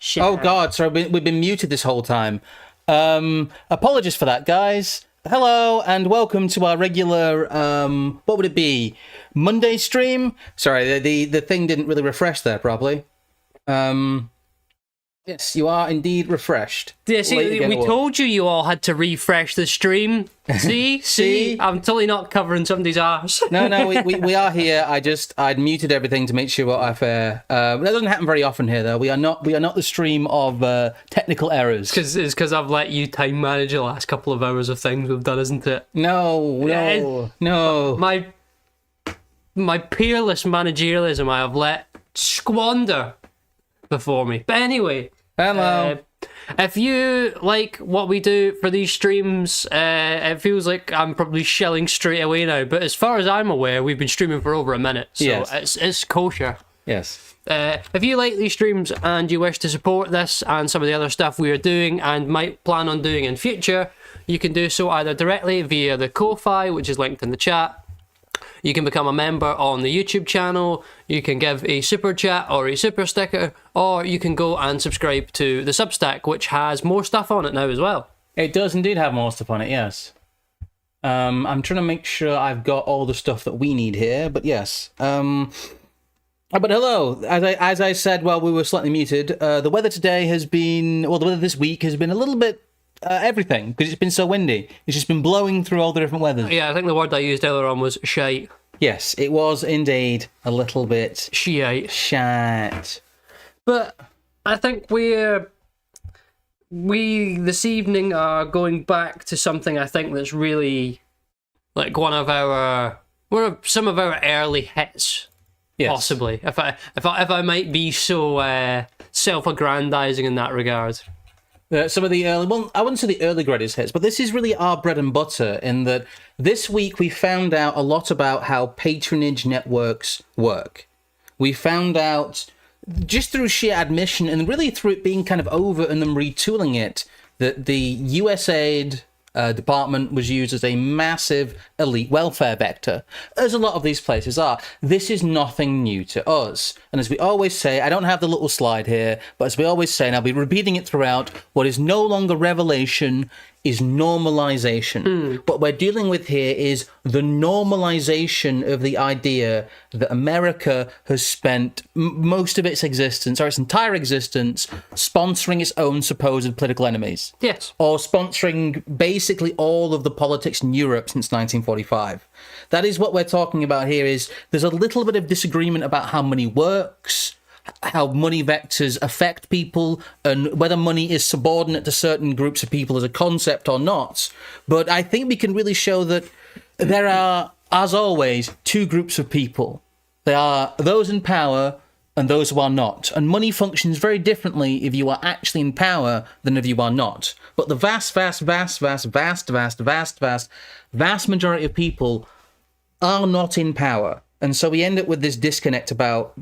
Shit. Oh God, sorry, we've been muted this whole time. Apologies for that, guys. Hello and welcome to our regular, what would it be? Monday stream? Sorry, the thing didn't really refresh there properly. Yes, you are indeed refreshed. Yeah, see, we told you all had to refresh the stream. See? I'm totally not covering somebody's arse. No, we are here. I'd muted everything to make sure we're off air. That doesn't happen very often here, though. We are not the stream of technical errors. It's because I've let you time manage the last couple of hours of things we've done, isn't it? No. My peerless managerialism I have let squander before me. But anyway, hello. If you like what we do for these streams, it feels like I'm probably shelling straight away now. But as far as I'm aware, we've been streaming for over a minute, so yes. it's kosher. Yes. If you like these streams and you wish to support this and some of the other stuff we are doing and might plan on doing in future, you can do so either directly via the Ko-Fi, which is linked in the chat. You can become a member on the YouTube channel, you can give a super chat or a super sticker, or you can go and subscribe to the Substack, which has more stuff on it now as well. It does indeed have more stuff on it, yes. I'm trying to make sure I've got all the stuff that we need here, but yes. But hello, as I said while we were slightly muted, the weather today has been, well, the weather this week has been a little bit everything, because it's been so windy. It's just been blowing through all the different weathers. Yeah, I think the word I used earlier on was shite. Yes, it was indeed a little bit shite. But I think we this evening are going back to something I think that's really like some of our early hits. Yes. Possibly, if I might be so self-aggrandizing in that regard. Some of the early, well, I wouldn't say the early greatest hits, but this is really our bread and butter in that this week we found out a lot about how patronage networks work. We found out, just through sheer admission and really through it being kind of over and them retooling it, that the USAID department was used as a massive elite welfare vector, as a lot of these places are. This is nothing new to us. And as we always say, I don't have the little slide here, but as we always say, and I'll be repeating it throughout, what is no longer revelation is normalization. What we're dealing with here is the normalization of the idea that America has spent most of its existence, or its entire existence, sponsoring its own supposed political enemies. Yes. Or sponsoring basically all of the politics in Europe since 1945. That is what we're talking about here. Is there's a little bit of disagreement about how money works, how money vectors affect people, and whether money is subordinate to certain groups of people as a concept or not. But I think we can really show that there are, as always, two groups of people. There are those in power and those who are not. And money functions very differently if you are actually in power than if you are not. But the vast majority of people are not in power. And so we end up with this disconnect about,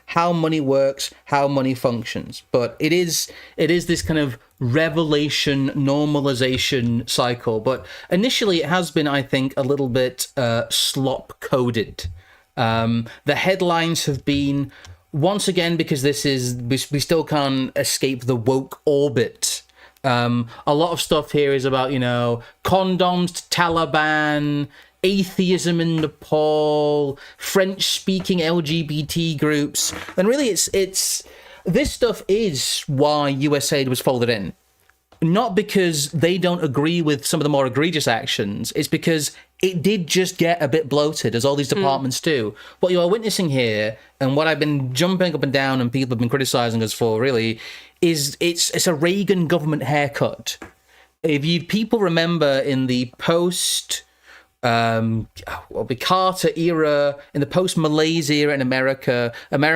how money works, how money functions. But it is this kind of revelation, normalization cycle. But initially it has been, I think, a little bit slop-coded. The headlines have been, once again, because we still can't escape the woke orbit. A lot of stuff here is about, condoms to Taliban, atheism in Nepal, French-speaking LGBT groups, and really, it's this stuff is why USAID was folded in. Not because they don't agree with some of the more egregious actions, it's because it did just get a bit bloated, as all these departments do. What you are witnessing here, and what I've been jumping up and down and people have been criticizing us for, really, is it's a Reagan government haircut. If people remember in the Carter era, in the post-Malaise era in America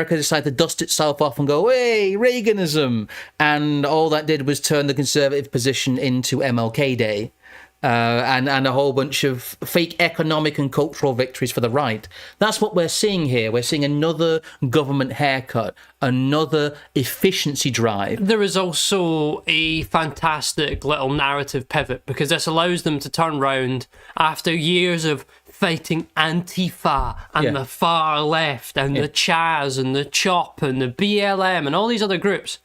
decided to dust itself off and go, hey, Reaganism. And all that did was turn the conservative position into MLK Day. And a whole bunch of fake economic and cultural victories for the right. That's what we're seeing here. We're seeing another government haircut, another efficiency drive. There is also a fantastic little narrative pivot, because this allows them to turn round after years of fighting Antifa and the far left and the Chaz and the CHOP and the BLM and all these other groups.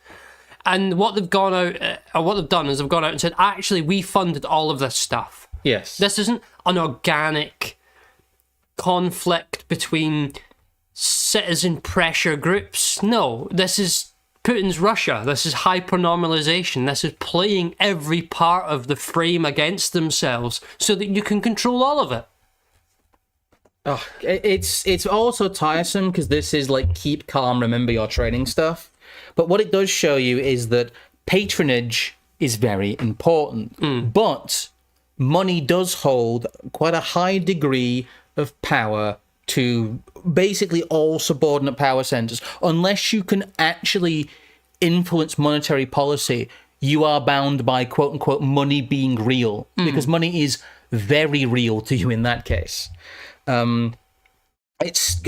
And what they've gone out, or what they've done is they've gone out and said, actually, we funded all of this stuff. Yes. This isn't an organic conflict between citizen pressure groups. No, this is Putin's Russia. This is hyper-normalization. This is playing every part of the frame against themselves so that you can control all of it. Oh, it's also tiresome because this is like keep calm, remember your training stuff. But what it does show you is that patronage is very important. But money does hold quite a high degree of power to basically all subordinate power centers. Unless you can actually influence monetary policy, you are bound by quote unquote money being real, because money is very real to you in that case. It's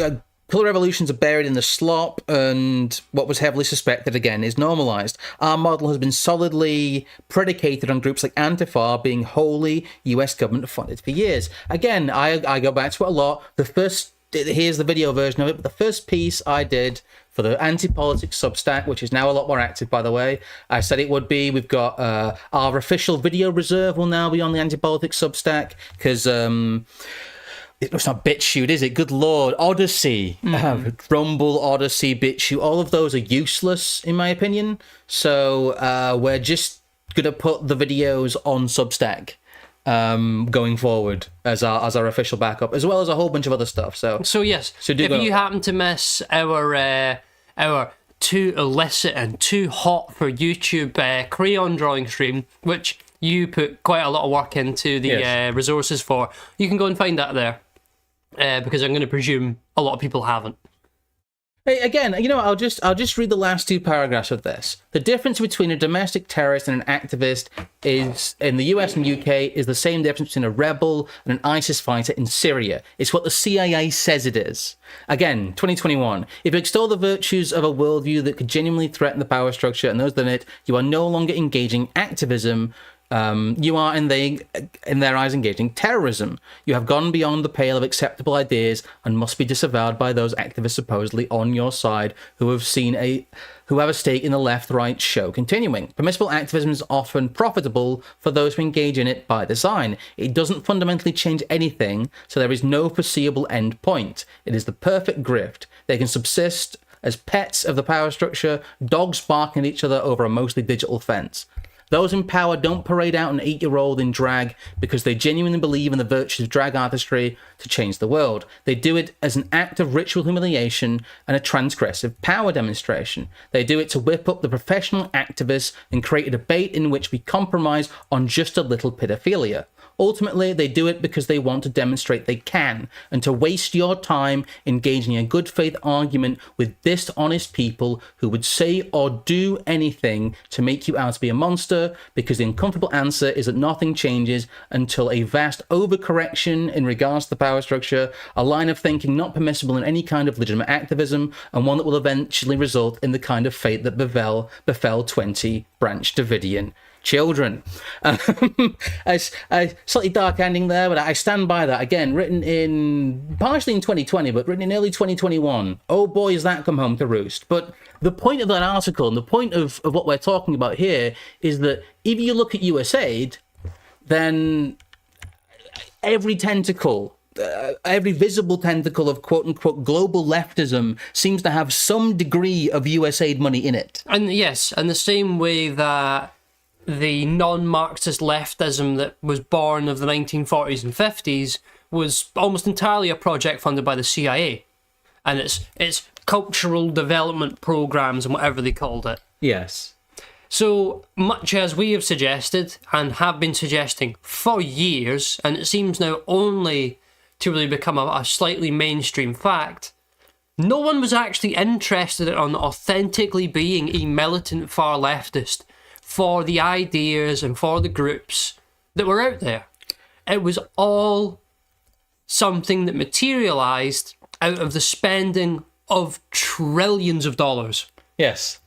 color revolutions are buried in the slop, and what was heavily suspected again is normalized. Our model has been solidly predicated on groups like Antifa being wholly US government funded for years. Again, I go back to it a lot. Here's the video version of it, but the first piece I did for the anti-politics Substack, which is now a lot more active, by the way, I said it would be. We've got our official video reserve will now be on the anti-politics Substack, because it's not BitChute, is it? Good Lord. Odyssey. Rumble, Odyssey, BitChute, all of those are useless, in my opinion. So we're just going to put the videos on Substack going forward as our official backup, as well as a whole bunch of other stuff. So yes, if you happen to miss our too illicit and too hot for YouTube crayon drawing stream, which you put quite a lot of work into the resources for, you can go and find that there. Because I'm going to presume a lot of people haven't. Hey, again, I'll just read the last two paragraphs of this. The difference between a domestic terrorist and an activist is, in the US and UK, is the same difference between a rebel and an ISIS fighter in Syria. It's what the CIA says it is. Again, 2021. If you extol the virtues of a worldview that could genuinely threaten the power structure and those within it, you are no longer engaging activism. You are, in their eyes, engaging terrorism. You have gone beyond the pale of acceptable ideas and must be disavowed by those activists supposedly on your side who have a stake in the left-right show continuing. Permissible activism is often profitable for those who engage in it by design. It doesn't fundamentally change anything, so there is no foreseeable end point. It is the perfect grift. They can subsist as pets of the power structure, dogs barking at each other over a mostly digital fence. Those in power don't parade out an 8-year-old in drag because they genuinely believe in the virtues of drag artistry to change the world. They do it as an act of ritual humiliation and a transgressive power demonstration. They do it to whip up the professional activists and create a debate in which we compromise on just a little pedophilia. Ultimately, they do it because they want to demonstrate they can, and to waste your time engaging in a good faith argument with dishonest people who would say or do anything to make you out to be a monster, because the uncomfortable answer is that nothing changes until a vast overcorrection in regards to the power structure, a line of thinking not permissible in any kind of legitimate activism, and one that will eventually result in the kind of fate that befell 20 Branch Davidian children. A slightly dark ending there, but I stand by that. Again, written partially in 2020, but written in early 2021. Oh boy, has that come home to roost. But the point of that article, and the point of what we're talking about here, is that if you look at USAID, then every tentacle, every visible tentacle of quote-unquote global leftism seems to have some degree of USAID money in it. And yes, and the same way that the non-Marxist leftism that was born of the 1940s and 50s was almost entirely a project funded by the CIA. And it's cultural development programs and whatever they called it. Yes. So much as we have suggested and have been suggesting for years, and it seems now only to really become a slightly mainstream fact, no one was actually interested in authentically being a militant far leftist for the ideas and for the groups that were out there. It was all something that materialized out of the spending of trillions of dollars. Yes.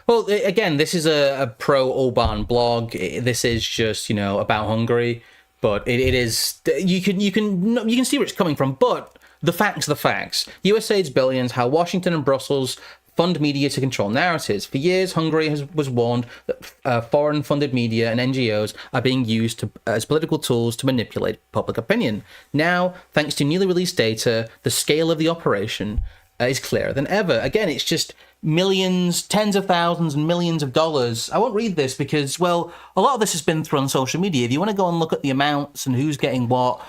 Well, again, this is a pro-Orban blog. This is just, about Hungary, but it is, you can see where it's coming from, but the facts are the facts. USAID's billions, how Washington and Brussels fund media to control narratives. For years, Hungary was warned that foreign-funded media and NGOs are being used as political tools to manipulate public opinion. Now, thanks to newly released data, the scale of the operation is clearer than ever. Again, it's just millions, tens of thousands, and millions of dollars. I won't read this because, well, a lot of this has been through on social media. If you want to go and look at the amounts and who's getting what,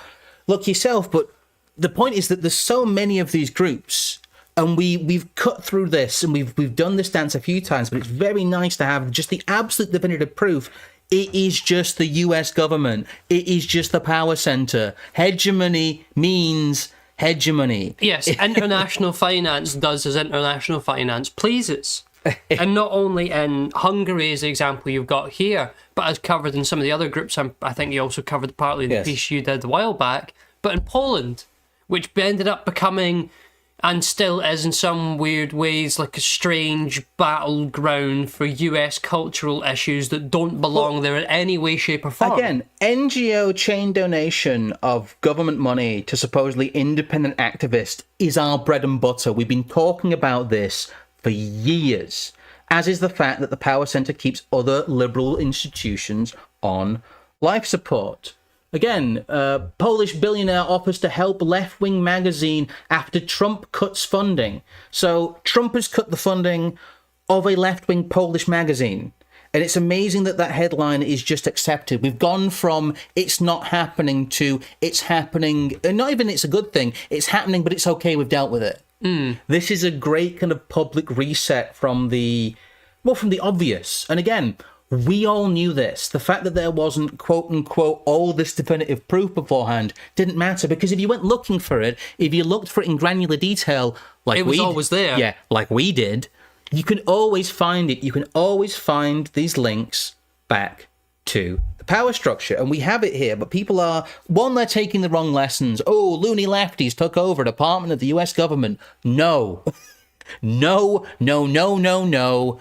look yourself. But the point is that there's so many of these groups. And we've cut through this, and we've done this dance a few times, but it's very nice to have just the absolute definitive proof. It is just the US government. It is just the power center. Hegemony means hegemony. Yes, international finance does as international finance pleases. And not only in Hungary, as the example you've got here, but as covered in some of the other groups, I think you also covered partly in the piece you did a while back, but in Poland, which ended up becoming, and still is in some weird ways, like a strange battleground for US cultural issues that don't belong there in any way, shape or form. Again, NGO chain donation of government money to supposedly independent activists is our bread and butter. We've been talking about this for years, as is the fact that the power center keeps other liberal institutions on life support. Again, Polish billionaire offers to help left-wing magazine after Trump cuts funding. So Trump has cut the funding of a left-wing Polish magazine. And it's amazing that that headline is just accepted. We've gone from it's not happening to it's happening. And not even it's a good thing. It's happening, but it's okay. We've dealt with it. This is a great kind of public reset from the obvious. And again, we all knew this. The fact that there wasn't, quote unquote, all this definitive proof beforehand didn't matter, because if you went looking for it, if you looked for it in granular detail, like it was always there. Yeah, like we did, you can always find it. You can always find these links back to the power structure. And we have it here, but people are, one, they're taking the wrong lessons. Oh, loony lefties took over a department of the US government. No. No, no, no, no, no.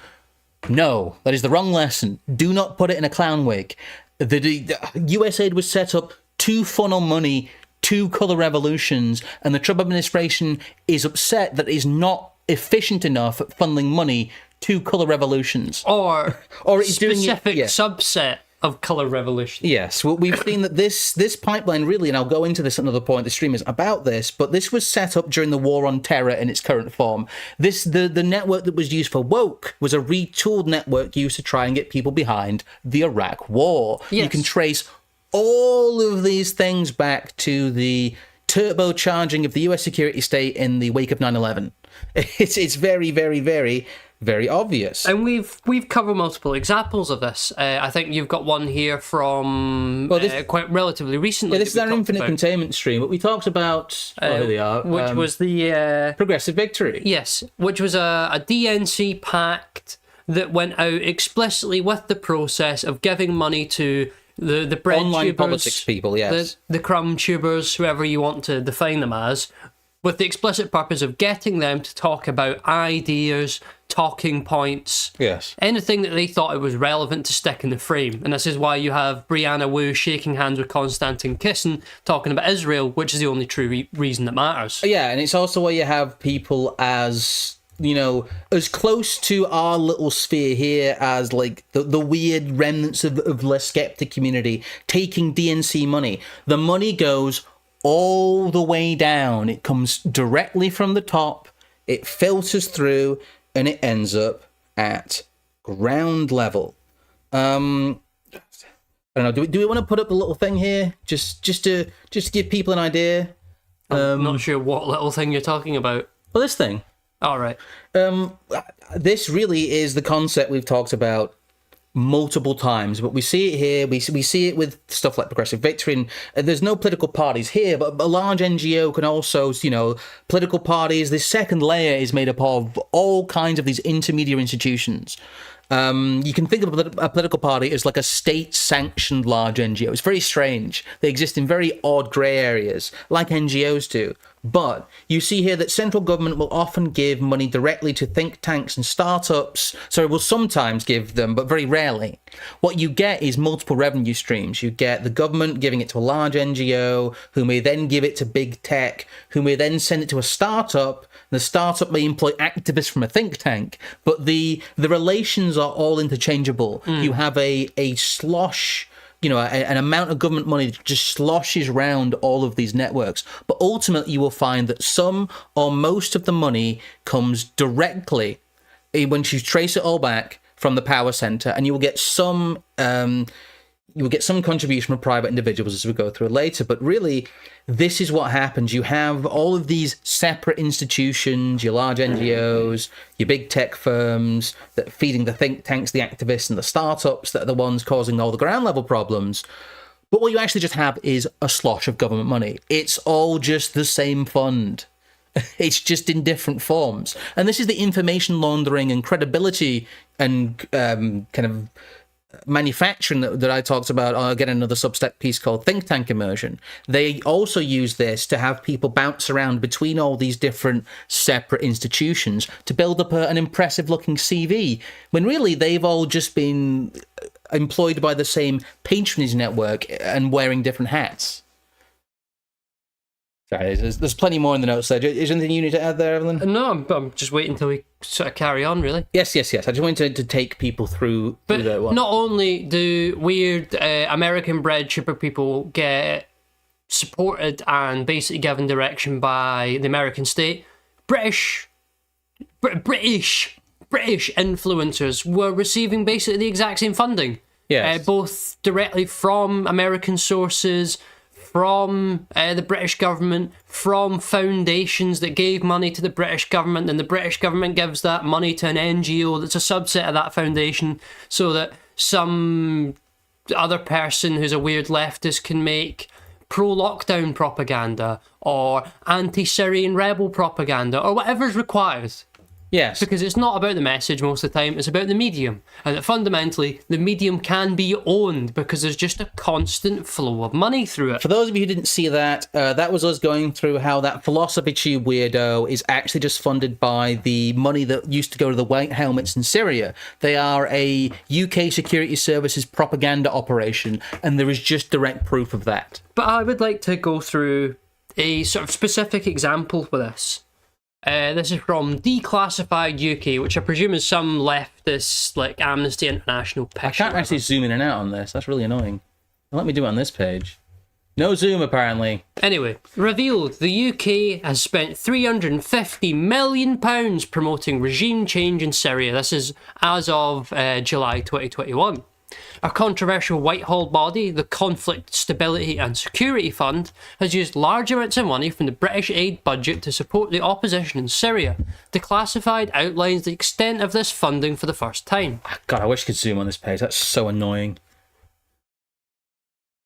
No, that is the wrong lesson. Do not put it in a clown wig. The USAID was set up to funnel money to colour revolutions, and the Trump administration is upset that it is not efficient enough at funneling money to colour revolutions. Or it's doing specific subset of colour revolution. Yes, well, we've seen that this pipeline really, and I'll go into this at another point, the stream is about this, but this was set up during the War on Terror in its current form. The network that was used for woke was a retooled network used to try and get people behind the Iraq War. Yes. You can trace all of these things back to the turbocharging of the US security state in the wake of 9/11. It's very, very, very, very obvious. And we've covered multiple examples of this. I think you've got one here from quite relatively recently. Yeah, this is our infinite containment stream, but we talked about here they are, which was the Progressive Victory. Yes, which was a DNC pact that went out explicitly with the process of giving money to the bread online tubers, politics people, yes, the crumb tubers, whoever you want to define them as, with the explicit purpose of getting them to talk about ideas, talking points, yes, anything that they thought it was relevant to stick in the frame. And this is why you have Brianna Wu shaking hands with Konstantin Kisin talking about Israel, which is the only true reason that matters. Yeah, and it's also why you have people as, you know, as close to our little sphere here as like the weird remnants of the skeptic community taking DNC money. The money goes all the way down. It comes directly from the top, it filters through, and it ends up at ground level. I don't know, do we want to put up the little thing here just to give people an idea? I'm not sure what little thing you're talking about. Well, this thing. All right. This really is the concept we've talked about multiple times, but we see it here. We see it with stuff like Progressive Victory, and there's no political parties here, but a large NGO can also, you know, political parties. This second layer is made up of all kinds of these intermediary institutions. You can think of a political party as like a state-sanctioned large NGO. It's very strange. They exist in very odd grey areas, like NGOs do. But you see here that central government will often give money directly to think tanks and startups. So it will sometimes give them, but very rarely. What you get is multiple revenue streams. You get the government giving it to a large NGO, who may then give it to big tech, who may then send it to a startup. The startup may employ activists from a think tank, but the relations are all interchangeable. You have a slosh, an amount of government money that just sloshes around all of these networks. But ultimately, you will find that some or most of the money comes directly, once you trace it all back, from the power center, and you will get some contribution from private individuals as we go through it later. But really, this is what happens. You have all of these separate institutions, your large NGOs, your big tech firms that are feeding the think tanks, the activists, and the startups that are the ones causing all the ground level problems. But what you actually just have is a slosh of government money. It's all just the same fund. It's just in different forms. And this is the information laundering and credibility and kind of manufacturing that I talked about. I'll get another Substack piece called Think Tank Immersion. They also use this to have people bounce around between all these different separate institutions to build up an impressive looking CV, when really they've all just been employed by the same patronage network and wearing different hats. Sorry, there's plenty more in the notes there. Is there anything you need to add there, Evelyn? No, I'm just waiting until we sort of carry on, really. Yes. I just wanted to take people through that one. Not only do weird American-bred shipper people get supported and basically given direction by the American state, British influencers were receiving basically the exact same funding. Yes. Both directly from American sources, from the British government, from foundations that gave money to the British government, and the British government gives that money to an NGO that's a subset of that foundation, so that some other person who's a weird leftist can make pro-lockdown propaganda or anti-Syrian rebel propaganda or whatever's required. Yes. Because it's not about the message most of the time, it's about the medium. And that fundamentally, the medium can be owned because there's just a constant flow of money through it. For those of you who didn't see that, that was us going through how that philosophy tube weirdo is actually just funded by the money that used to go to the white helmets in Syria. They are a UK security services propaganda operation, and there is just direct proof of that. But I would like to go through a sort of specific example for this. This is from Declassified UK, which I presume is some leftist, like Amnesty International picture. I can't actually zoom in and out on this. That's really annoying. Let me do it on this page. No zoom, apparently. Anyway, revealed the UK has spent £350 million promoting regime change in Syria. This is as of July 2021. A controversial Whitehall body, the Conflict Stability and Security Fund, has used large amounts of money from the British aid budget to support the opposition in Syria. Declassified outlines the extent of this funding for the first time. God, I wish I could zoom on this page. That's so annoying.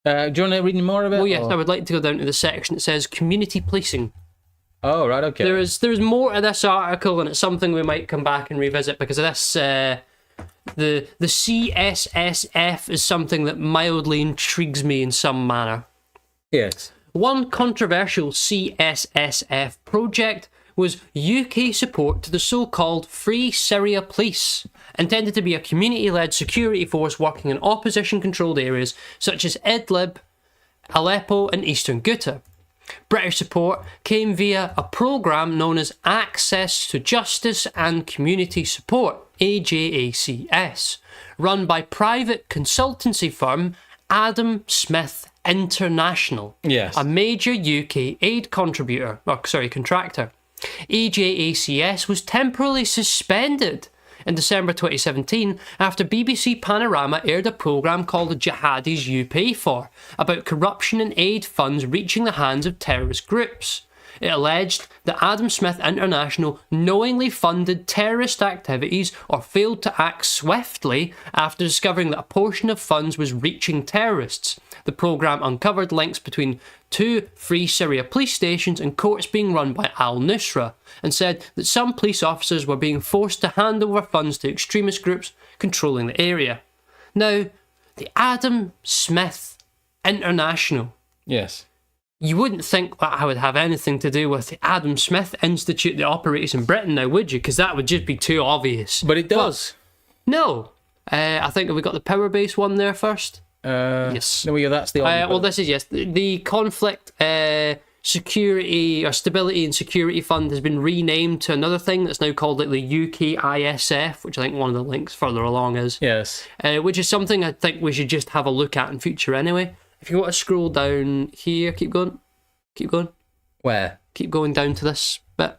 Do you want to read any more of it? Oh yes, I would like to go down to the section that says community policing. Oh, right, okay. There's more to this article, and it's something we might come back and revisit because of this... The CSSF is something that mildly intrigues me in some manner. Yes. One controversial CSSF project was UK support to the so-called Free Syria Police, intended to be a community-led security force working in opposition-controlled areas such as Idlib, Aleppo and eastern Ghouta. British support came via a programme known as Access to Justice and Community Support, AJACS, run by private consultancy firm Adam Smith International, yes, a major UK aid contractor. AJACS was temporarily suspended in December 2017 after BBC Panorama aired a programme called The Jihadis You Pay For, about corruption in aid funds reaching the hands of terrorist groups. It alleged that Adam Smith International knowingly funded terrorist activities or failed to act swiftly after discovering that a portion of funds was reaching terrorists. The programme uncovered links between 2 Free Syria police stations and courts being run by al-Nusra, and said that some police officers were being forced to hand over funds to extremist groups controlling the area. Now, the Adam Smith International. Yes. You wouldn't think that I would have anything to do with the Adam Smith Institute that operates in Britain now, would you? Because that would just be too obvious. But it does. No. I think we got the power base one there first. Yes. No, yeah, that's the only well, this is, yes. The Conflict Security or Stability and Security Fund has been renamed to another thing that's now called like the UKISF, which I think one of the links further along is. Yes. Which is something I think we should just have a look at in future anyway. If you want to scroll down here, keep going. Keep going. Where? Keep going down to this bit.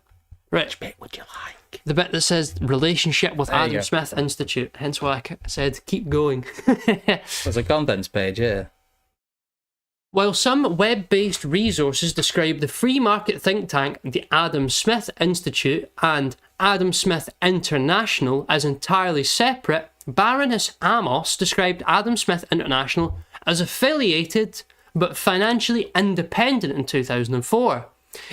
Right. Which bit would you like? The bit that says relationship with Adam Smith Institute. Hence why I said keep going. There's a contents page, yeah. While some web-based resources describe the free market think tank, the Adam Smith Institute, and Adam Smith International as entirely separate, Baroness Amos described Adam Smith International as affiliated but financially independent in 2004.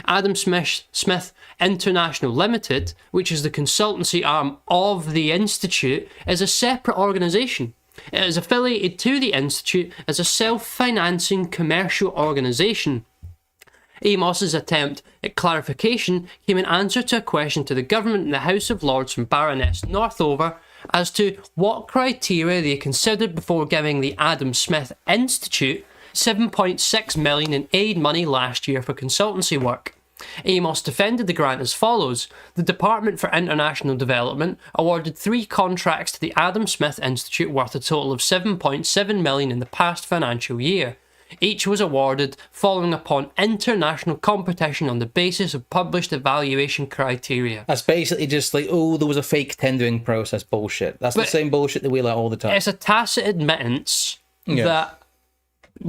Adam Smith International Limited, which is the consultancy arm of the Institute, is a separate organisation. It is affiliated to the Institute as a self-financing commercial organisation. Amos's attempt at clarification came in answer to a question to the government in the House of Lords from Baroness Northover as to what criteria they considered before giving the Adam Smith Institute $7.6 million in aid money last year for consultancy work. Amos defended the grant as follows. The Department for International Development awarded 3 contracts to the Adam Smith Institute worth a total of $7.7 million in the past financial year. Each was awarded following upon international competition on the basis of published evaluation criteria. That's basically just like, oh, there was a fake tendering process bullshit. That's the same bullshit that we let all the time. It's a tacit admittance that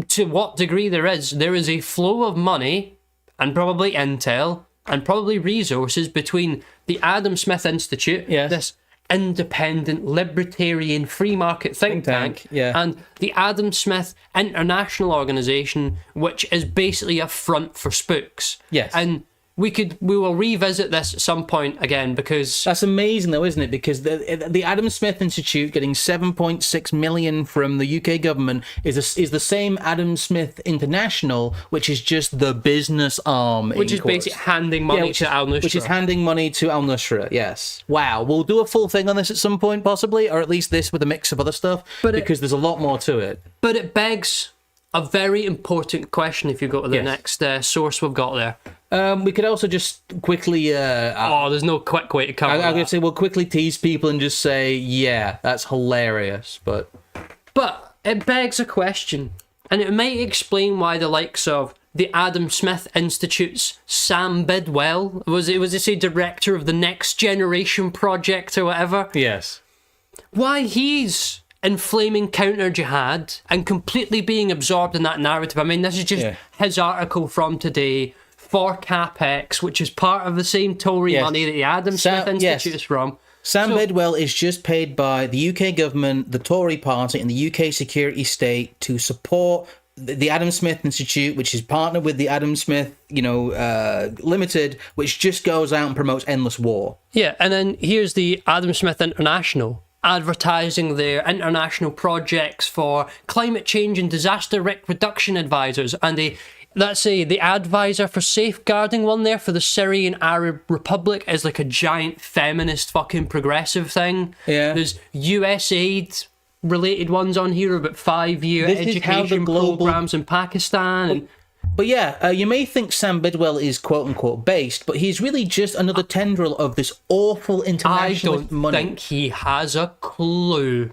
to what degree there is a flow of money and probably intel and probably resources between the Adam Smith Institute, this independent libertarian free market think tank, and the Adam Smith International Organisation, which is basically a front for spooks. Yes. And we will revisit this at some point again because that's amazing though, isn't it? Because the Adam Smith Institute getting $7.6 million from the UK government is the same Adam Smith International, which is just the business arm, which is basically handing money to Al Nusra. Which is handing money to Al Nusra. Yes. Wow. We'll do a full thing on this at some point, possibly, or at least this with a mix of other stuff, because there's a lot more to it. But it begs a very important question if you go to the next source we've got there. We could also just quickly... there's no quick way to cover that. I'm going to say we'll quickly tease people and just say, yeah, that's hilarious, but it begs a question, and it might explain why the likes of the Adam Smith Institute's Sam Bidwell, was it say director of the Next Generation Project or whatever? Yes. Why he's inflaming counter-jihad and completely being absorbed in that narrative. I mean, this is just his article from today for CapEx, which is part of the same Tory money that the Adam Smith Institute is from. Sam Bidwell is just paid by the UK government, the Tory party, and the UK security state to support the Adam Smith Institute, which is partnered with the Adam Smith, Limited, which just goes out and promotes endless war. Yeah, and then here's the Adam Smith International, advertising their international projects for climate change and disaster risk reduction advisors, and the advisor for safeguarding one there for the Syrian Arab Republic is like a giant feminist fucking progressive thing. Yeah. There's USAID related ones on here about 5-year education programs in Pakistan. But you may think Sam Bidwell is quote-unquote based, but he's really just another tendril of this awful internationalist money. I don't think he has a clue.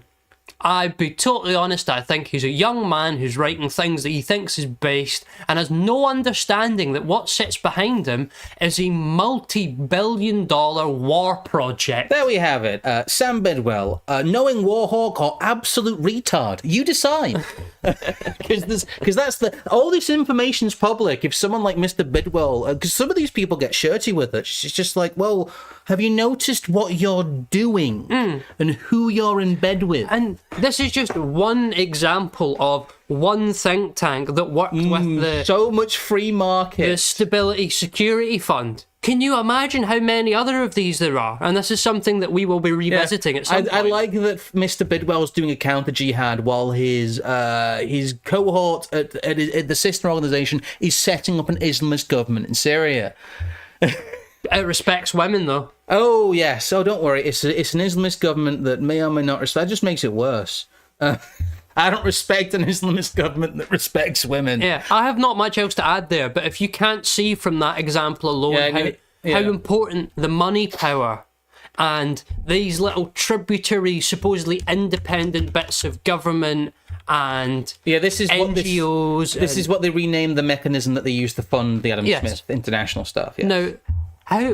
I'd be totally honest, I think he's a young man who's writing things that he thinks is based and has no understanding that what sits behind him is a multi-billion-dollar war project. There we have it. Sam Bidwell, knowing Warhawk or absolute retard. You decide. Because that's all this information's public. If someone like Mr. Bidwell, because some of these people get shirty with it, it's just like, well, have you noticed what you're doing and who you're in bed with? And this is just one example of one think tank that worked with the so much free market. the Stability Security Fund. Can you imagine how many other of these there are? And this is something that we will be revisiting at some point. I like that Mr. Bidwell's doing a counter jihad while his cohort at the sister organization is setting up an Islamist government in Syria. It respects women, though. Oh yes. Oh, don't worry. It's an Islamist government that may or may not respect. That just makes it worse. I don't respect an Islamist government that respects women. Yeah, I have not much else to add there, but if you can't see from that example alone how important the money power and these little tributary, supposedly independent bits of government and this is NGOs... This is what they renamed the mechanism that they use to fund the Adam Smith international stuff. Yes. Now,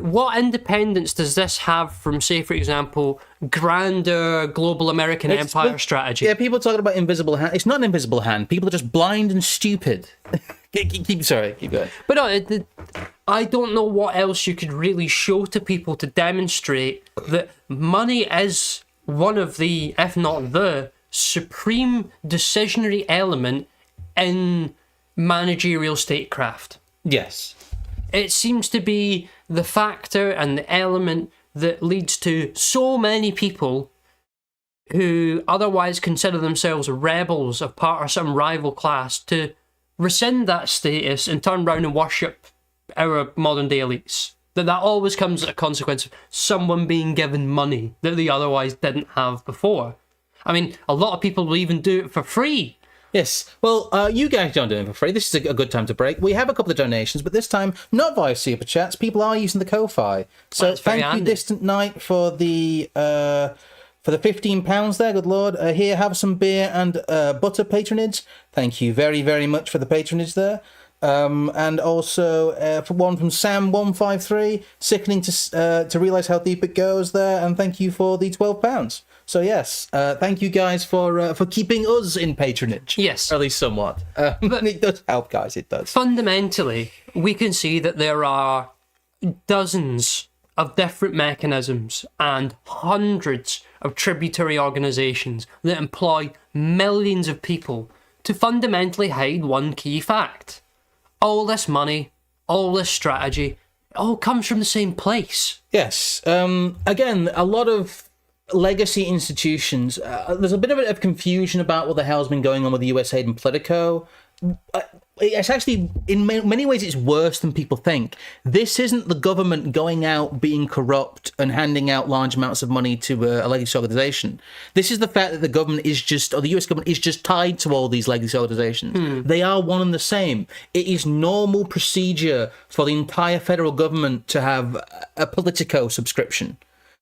what independence does this have from, say, for example, grander global American empire strategy? Yeah, people talking about invisible hand. It's not an invisible hand. People are just blind and stupid. keep going. But no, I don't know what else you could really show to people to demonstrate that money is one of the, if not the, supreme decisionary element in managerial statecraft. Yes. It seems to be the factor and the element that leads to so many people who otherwise consider themselves rebels of part of some rival class to rescind that status and turn round and worship our modern day elites. That always comes as a consequence of someone being given money that they otherwise didn't have before. I mean, a lot of people will even do it for free. Yes. Well, you guys don't do it for free. This is a good time to break. We have a couple of donations, but this time not via Super Chats. People are using the Ko-Fi. So thank you, Distant Night, for the £15 there. Good Lord. Here, have some beer and butter patronage. Thank you very, very much for the patronage there. And also for one from Sam153, sickening to realise how deep it goes there. And thank you for the £12. So yes, thank you guys for keeping us in patronage. Yes. Or at least somewhat. But it does help, guys, it does. Fundamentally, we can see that there are dozens of different mechanisms and hundreds of tributary organisations that employ millions of people to fundamentally hide one key fact. All this money, all this strategy, it all comes from the same place. Yes. Again, a lot of legacy institutions, there's a bit of confusion about what the hell's been going on with the USAID and Politico. It's actually, in many ways, it's worse than people think. This isn't the government going out being corrupt and handing out large amounts of money to a legacy organization. This is the fact that the government is just, or the US government is just tied to all these legacy organizations. They are one and the same. It is normal procedure for the entire federal government to have a Politico subscription.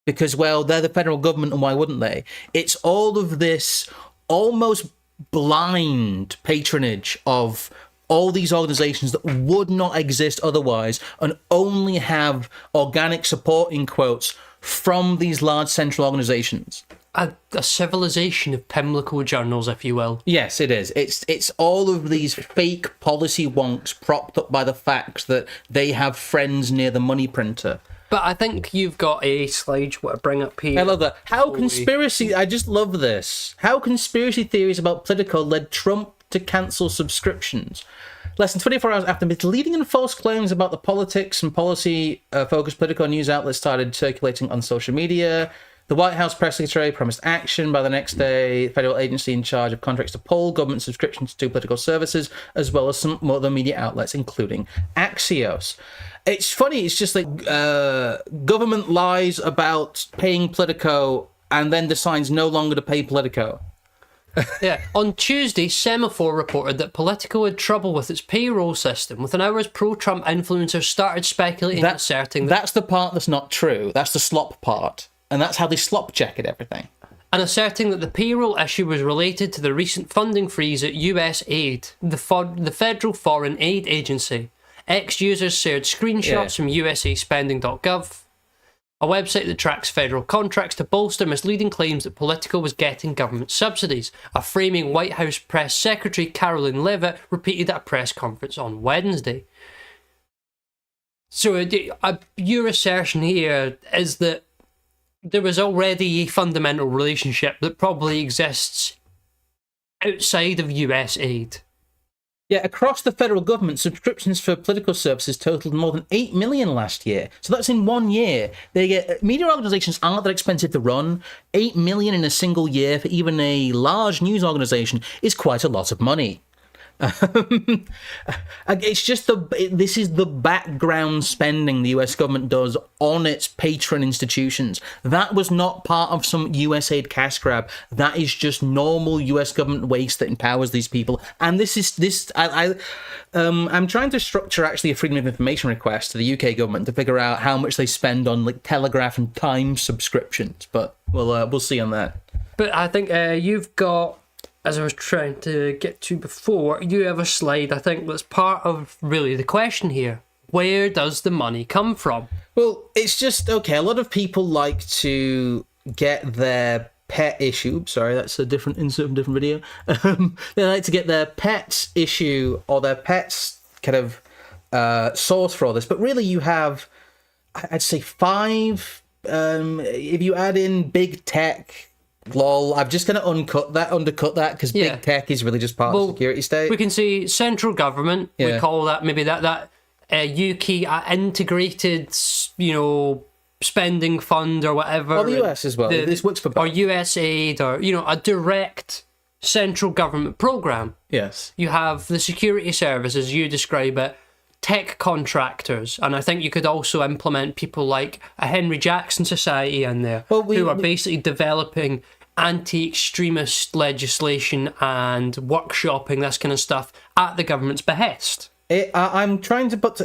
Because, well, they're the federal government, and why wouldn't they? It's all of this almost blind patronage of all these organizations that would not exist otherwise and only have organic support, in quotes, from these large central organizations. A civilization of Pimlico journals, if you will. Yes, it is. It's all of these fake policy wonks propped up by the fact that they have friends near the money printer. But I think you've got a slide you want to bring up here. I love that. I just love this. How conspiracy theories about Politico led Trump to cancel subscriptions. Less than 24 hours after misleading and false claims about the politics and policy-focused Politico news outlets started circulating on social media, the White House press secretary promised action by the next day. The federal agency in charge of contracts to pull government subscriptions to political services, as well as some other media outlets, including Axios. It's funny, it's just like government lies about paying Politico and then decides no longer to pay Politico. Yeah. On Tuesday, Semaphore reported that Politico had trouble with its payroll system, with an hour's pro-Trump influencers started speculating and asserting that... That's the part that's not true. That's the slop part. And that's how they slop check at everything. And asserting that the payroll issue was related to the recent funding freeze at USAID, the Federal Foreign Aid Agency. Ex-users shared screenshots from usaspending.gov, a website that tracks federal contracts to bolster misleading claims that Politico was getting government subsidies, a framing White House Press Secretary Caroline Leavitt repeated at a press conference on Wednesday. So your assertion here is that there was already a fundamental relationship that probably exists outside of USAID. Yeah, across the federal government, subscriptions for political services totaled more than 8 million last year. So that's in 1 year. Media organizations aren't that expensive to run. 8 million in a single year for even a large news organization is quite a lot of money. It's just this is the background spending the US government does on its patron institutions. That was not part of some USAID cash grab. That is just normal US government waste that empowers these people. And I'm trying to structure actually a freedom of information request to the UK government to figure out how much they spend on like Telegraph and Times subscriptions. But we'll see on that. But I think you've got, as I was trying to get to before, you have a slide, I think, that's part of really the question here. Where does the money come from? Well, it's just, okay, a lot of people like to get their pet issue, sorry, that's a different insert from a different video. They like to get their pet's issue or their pet's kind of source for all this. But really you have, I'd say 5, if you add in big tech, lol, I'm just going to undercut that because big tech is really just part of the security state. We can see central government, we call that maybe that UK integrated, spending fund or whatever. Or the US as well. This works for both. Or USAID or, a direct central government program. Yes. You have the security services, you describe it, tech contractors, and I think you could also implement people like a Henry Jackson Society in there, who are basically developing anti-extremist legislation and workshopping this kind of stuff at the government's behest. I'm going to put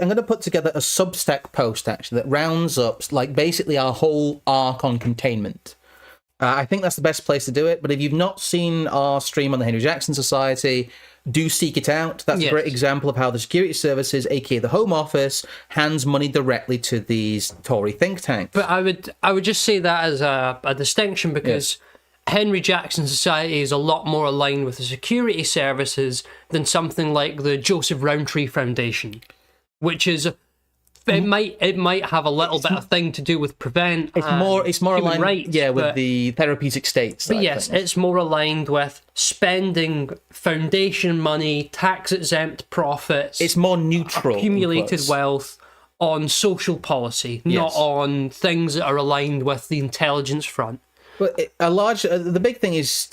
together a Substack post actually that rounds up like basically our whole arc on containment. I think that's the best place to do it. But if you've not seen our stream on the Henry Jackson Society, do seek it out. That's a great example of how the security services, aka the Home Office, hands money directly to these Tory think tanks. But I would just say that as a distinction because Henry Jackson Society is a lot more aligned with the security services than something like the Joseph Rowntree Foundation, which is it might have a little bit of thing to do with prevent. It's more aligned, rights, with the therapeutic states. But yes, it's more aligned with spending foundation money, tax exempt profits. It's more neutral, accumulated wealth on social policy, not on things that are aligned with the intelligence front. But the big thing is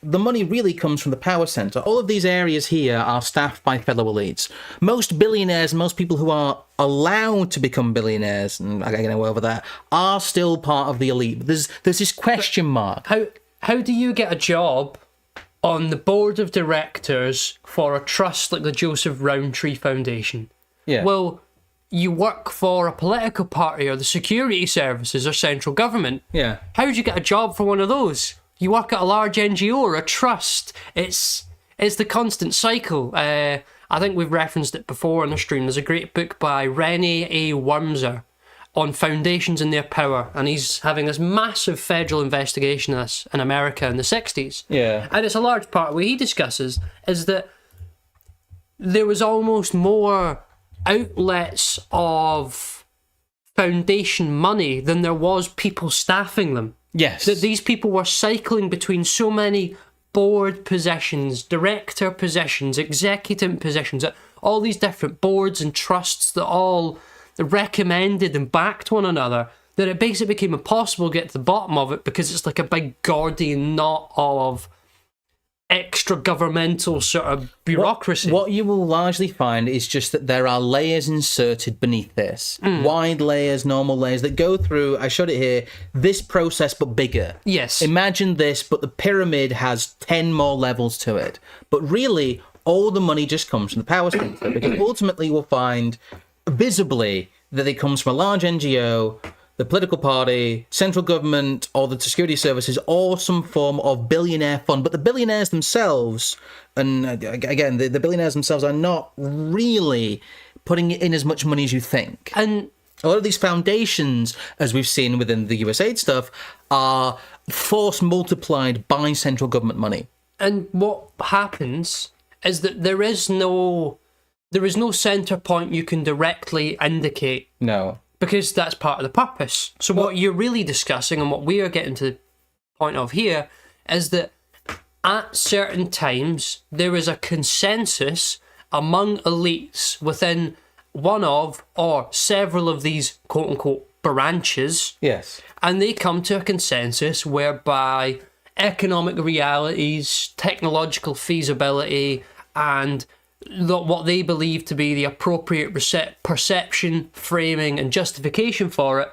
the money really comes from the power centre. All of these areas here are staffed by fellow elites. Most billionaires, most people who are allowed to become billionaires, and I can go over that, are still part of the elite. But there's this question mark. How do you get a job on the board of directors for a trust like the Joseph Rowntree Foundation? Yeah. Well, you work for a political party or the security services or central government. Yeah. How would you get a job for one of those? You work at a large NGO or a trust. It's the constant cycle. I think we've referenced it before on the stream. There's a great book by René A. Wormser on foundations and their power, and he's having this massive federal investigation of this in America in the 60s. Yeah. And it's a large part of what he discusses is that there was almost more outlets of foundation money than there was people staffing them. Yes. That these people were cycling between so many board positions, director positions, executive positions, all these different boards and trusts that all recommended and backed one another, that it basically became impossible to get to the bottom of it because it's like a big Gordian knot of extra governmental sort of bureaucracy. What you will largely find is just that there are layers inserted beneath this. Wide layers, normal layers that go through, I showed it here, this process but bigger. Yes. Imagine this, but the pyramid has 10 more levels to it. But really, all the money just comes from the power center because ultimately we'll find visibly that it comes from a large NGO, the political party, central government, or the security services, or some form of billionaire fund. But the billionaires themselves, and again, the billionaires themselves are not really putting in as much money as you think. And a lot of these foundations, as we've seen within the USAID stuff, are force multiplied by central government money. And what happens is that there is no centre point you can directly indicate. No. Because that's part of the purpose. So what you're really discussing and what we are getting to the point of here is that at certain times, there is a consensus among elites within one of or several of these quote-unquote branches. Yes. And they come to a consensus whereby economic realities, technological feasibility, and what they believe to be the appropriate perception, framing, and justification for it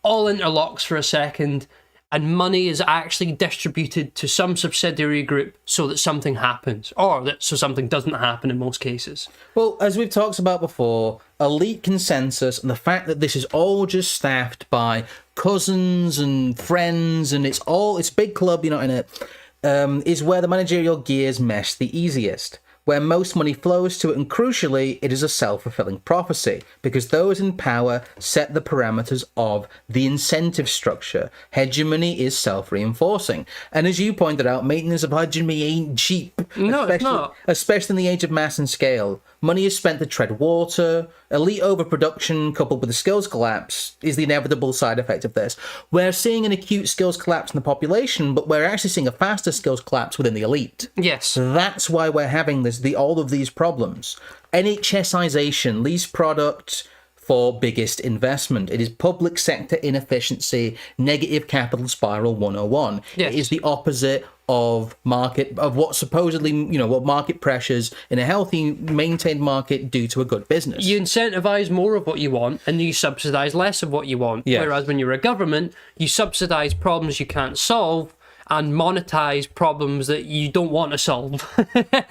all interlocks for a second, and money is actually distributed to some subsidiary group so that something happens, or so something doesn't happen in most cases. Well, as we've talked about before, elite consensus and the fact that this is all just staffed by cousins and friends, and it's big club, you're not in it, is where the managerial gears mesh the easiest, where most money flows to it, and crucially, it is a self-fulfilling prophecy, because those in power set the parameters of the incentive structure. Hegemony is self-reinforcing. And as you pointed out, maintenance of hegemony ain't cheap. No, it's not. Especially in the age of mass and scale. Money is spent to tread water. Elite overproduction coupled with the skills collapse is the inevitable side effect of this. We're seeing an acute skills collapse in the population, but we're actually seeing a faster skills collapse within the elite. Yes. That's why we're having all of these problems. NHSization, least product for biggest investment. It is public sector inefficiency, negative capital spiral 101. Yes. It is the opposite of what supposedly, what market pressures in a healthy, maintained market do to a good business. You incentivize more of what you want and you subsidize less of what you want. Yes. Whereas when you're a government, you subsidize problems you can't solve and monetize problems that you don't want to solve.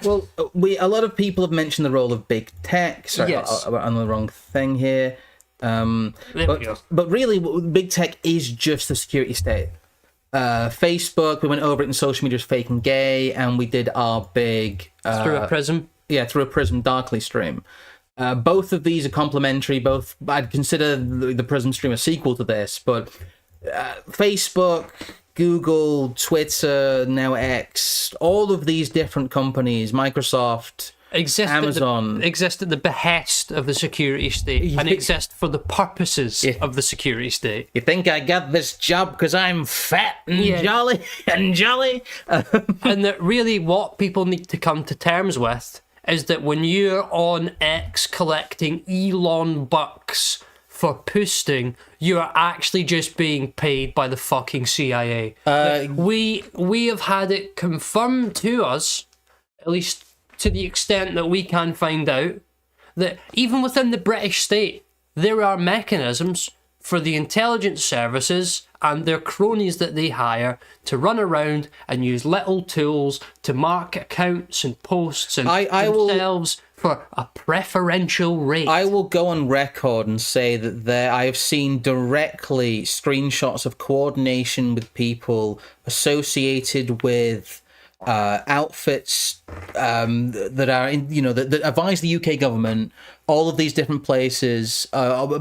Well, a lot of people have mentioned the role of big tech. Sorry, Yes. I'm on the wrong thing here. There we go. But really, big tech is just the security state. Facebook, we went over it in social media as fake and gay, and we did our big... Through a prism. Yeah, through a Prism Darkly stream. Both of these are complementary. Both, I'd consider the Prism stream a sequel to this, but Facebook, Google, Twitter, now X, all of these different companies, Microsoft, Amazon, exist at the behest of the security state and exist for the purposes of the security state. You think I got this job because I'm fat and jolly? And that really what people need to come to terms with is that when you're on X collecting Elon bucks for posting, you are actually just being paid by the fucking CIA. We have had it confirmed to us, at least to the extent that we can find out, that even within the British state, there are mechanisms for the intelligence services and their cronies that they hire to run around and use little tools to mark accounts and posts and themselves for a preferential rate. I will go on record and say that I have seen directly screenshots of coordination with people associated with outfits that are that advise the UK government, all of these different places,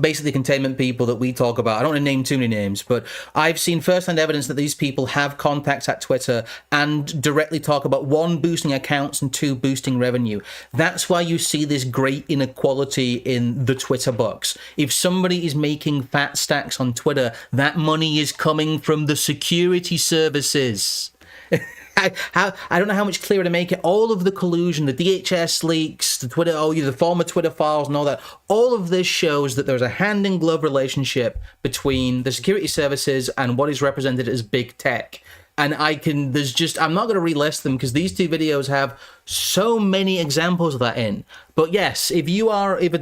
basically containment people that we talk about. I don't want to name too many names, but I've seen first-hand evidence that these people have contacts at Twitter and directly talk about, one, boosting accounts, and two, boosting revenue. That's why you see this great inequality in the Twitter bucks. If somebody is making fat stacks on Twitter, that money is coming from the security services. I don't know how much clearer to make it. All of the collusion, the DHS leaks, the former Twitter files and all that, all of this shows that there's a hand-in-glove relationship between the security services and what is represented as big tech. And I'm not going to relist them because these two videos have so many examples of that in. But yes, if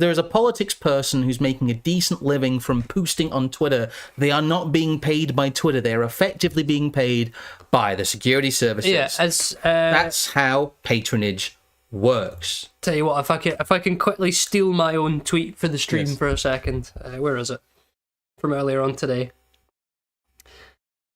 there's a politics person who's making a decent living from posting on Twitter, they are not being paid by Twitter. They are effectively being paid by the security services. Yeah, that's how patronage works. Tell you what, if I can quickly steal my own tweet for the stream for a second. Where is it? From earlier on today.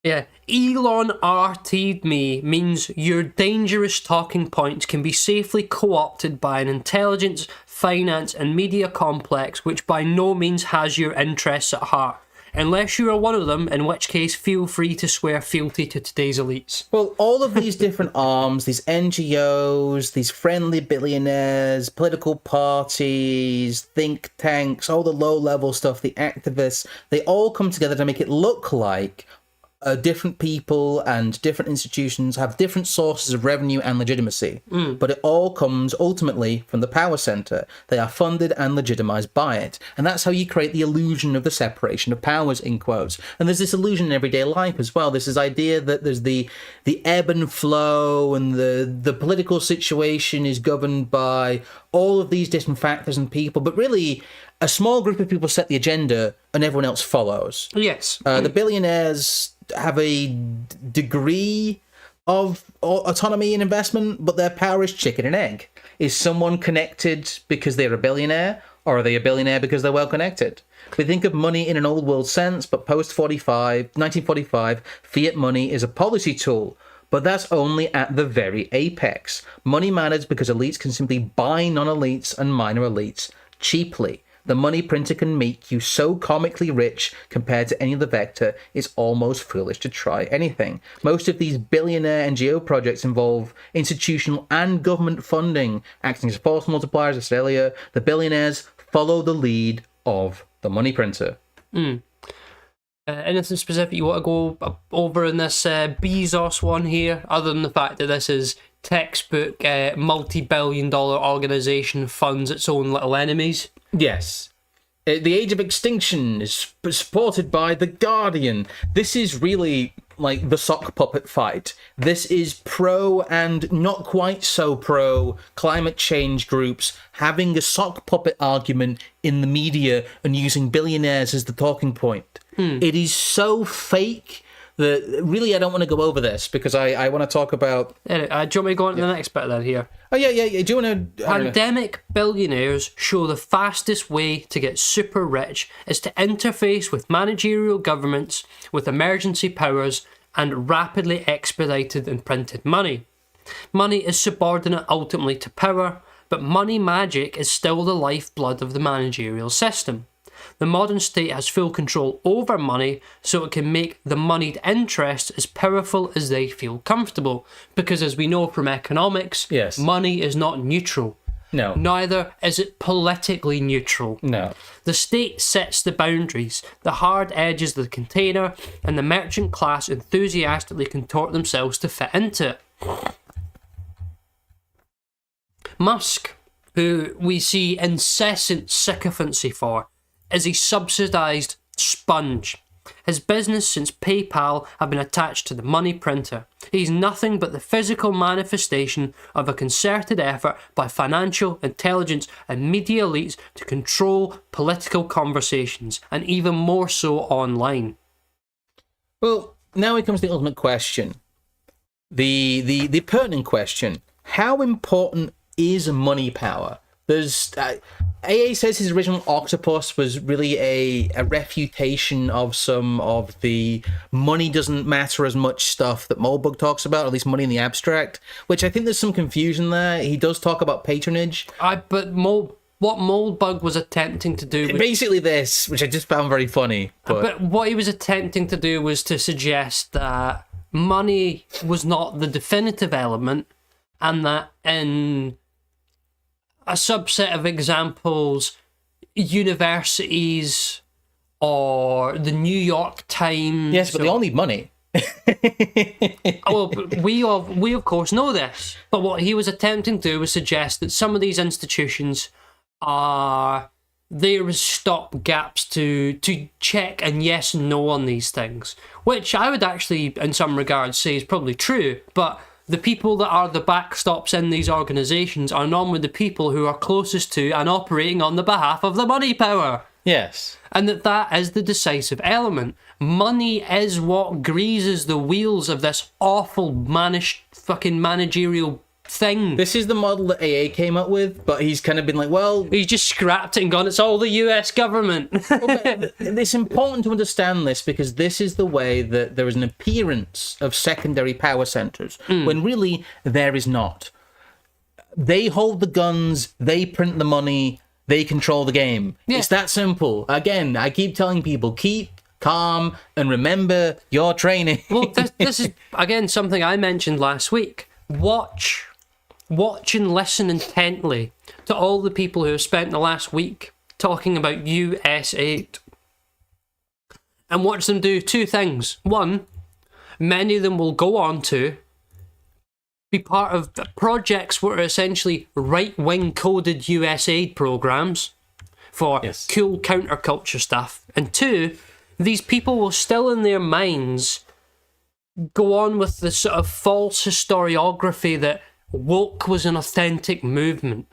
Yeah, Elon RT'd me means your dangerous talking points can be safely co-opted by an intelligence, finance and media complex which by no means has your interests at heart. Unless you are one of them, in which case feel free to swear fealty to today's elites. Well, all of these different arms, these NGOs, these friendly billionaires, political parties, think tanks, all the low-level stuff, the activists, they all come together to make it look like different people and different institutions have different sources of revenue and legitimacy, but it all comes ultimately from the power center. They are funded and legitimized by it, and that's how you create the illusion of the separation of powers, in quotes. And there's this illusion in everyday life as well. There's this idea that there's the ebb and flow, and the political situation is governed by all of these different factors and people, but really a small group of people set the agenda and everyone else follows. Yes. The billionaires have a degree of autonomy and investment, but their power is chicken and egg. Is someone connected because they're a billionaire, or are they a billionaire because they're well connected? We think of money in an old world sense, but post 1945, fiat money is a policy tool. But that's only at the very apex. Money matters because elites can simply buy non-elites and minor elites cheaply. The money printer can make you so comically rich compared to any other vector, it's almost foolish to try anything. Most of these billionaire NGO projects involve institutional and government funding, acting as force multipliers, as I said earlier. The billionaires follow the lead of the money printer. Anything specific you want to go over in this Bezos one here, other than the fact that this is textbook multi-billion-dollar organization funds its own little enemies? Yes. The Age of Extinction is supported by The Guardian. This is really like the sock puppet fight. This is pro and not quite so pro climate change groups having a sock puppet argument in the media and using billionaires as the talking point. It is so fake that really I don't want to go over this because I want to talk about... Do you want me to go on to the next bit then here? Oh, yeah. Do you want to... Pandemic billionaires show the fastest way to get super rich is to interface with managerial governments with emergency powers and rapidly expedited and printed money. Money is subordinate ultimately to power, but money magic is still the lifeblood of the managerial system. The modern state has full control over money, so it can make the moneyed interest as powerful as they feel comfortable. Because as we know from economics, yes, money is not neutral. No. Neither is it politically neutral. No. The state sets the boundaries, the hard edges of the container, and the merchant class enthusiastically contort themselves to fit into it. Musk, who we see incessant sycophancy for, is a subsidised sponge. His business since PayPal have been attached to the money printer. He's nothing but the physical manifestation of a concerted effort by financial, intelligence and media elites to control political conversations, and even more so online. Well, now it comes to the ultimate question. The pertinent question. How important is money power? There's... AA says his original octopus was really a refutation of some of the money doesn't matter as much stuff that Moldbug talks about, at least money in the abstract, which I think there's some confusion there. He does talk about patronage. But what Moldbug was attempting to do... Basically this, which I just found very funny. But what he was attempting to do was to suggest that money was not the definitive element, and that in... a subset of examples, universities or the New York Times... Yes, but they all need money. Well, we of course know this, but what he was attempting to do was suggest that some of these institutions are there as stop gaps to check and yes and no on these things, which I would actually, in some regards, say is probably true, but... the people that are the backstops in these organisations are normally the people who are closest to and operating on the behalf of the money power. Yes. And that is the decisive element. Money is what greases the wheels of this awful fucking managerial thing. This is the model that AA came up with, but he's kind of been like, well... he's just scrapped it and gone, it's all the US government. It's important to understand this because this is the way that there is an appearance of secondary power centres, when really there is not. They hold the guns, they print the money, they control the game. Yeah. It's that simple. Again, I keep telling people, keep calm and remember your training. Well, this is, again, something I mentioned last week. Watch and listen intently to all the people who have spent the last week talking about USAID. And watch them do two things. One, Many of them will go on to be part of projects which are essentially right-wing coded USAID programs for cool counterculture stuff. And two, these people will still in their minds go on with the sort of false historiography that woke was an authentic movement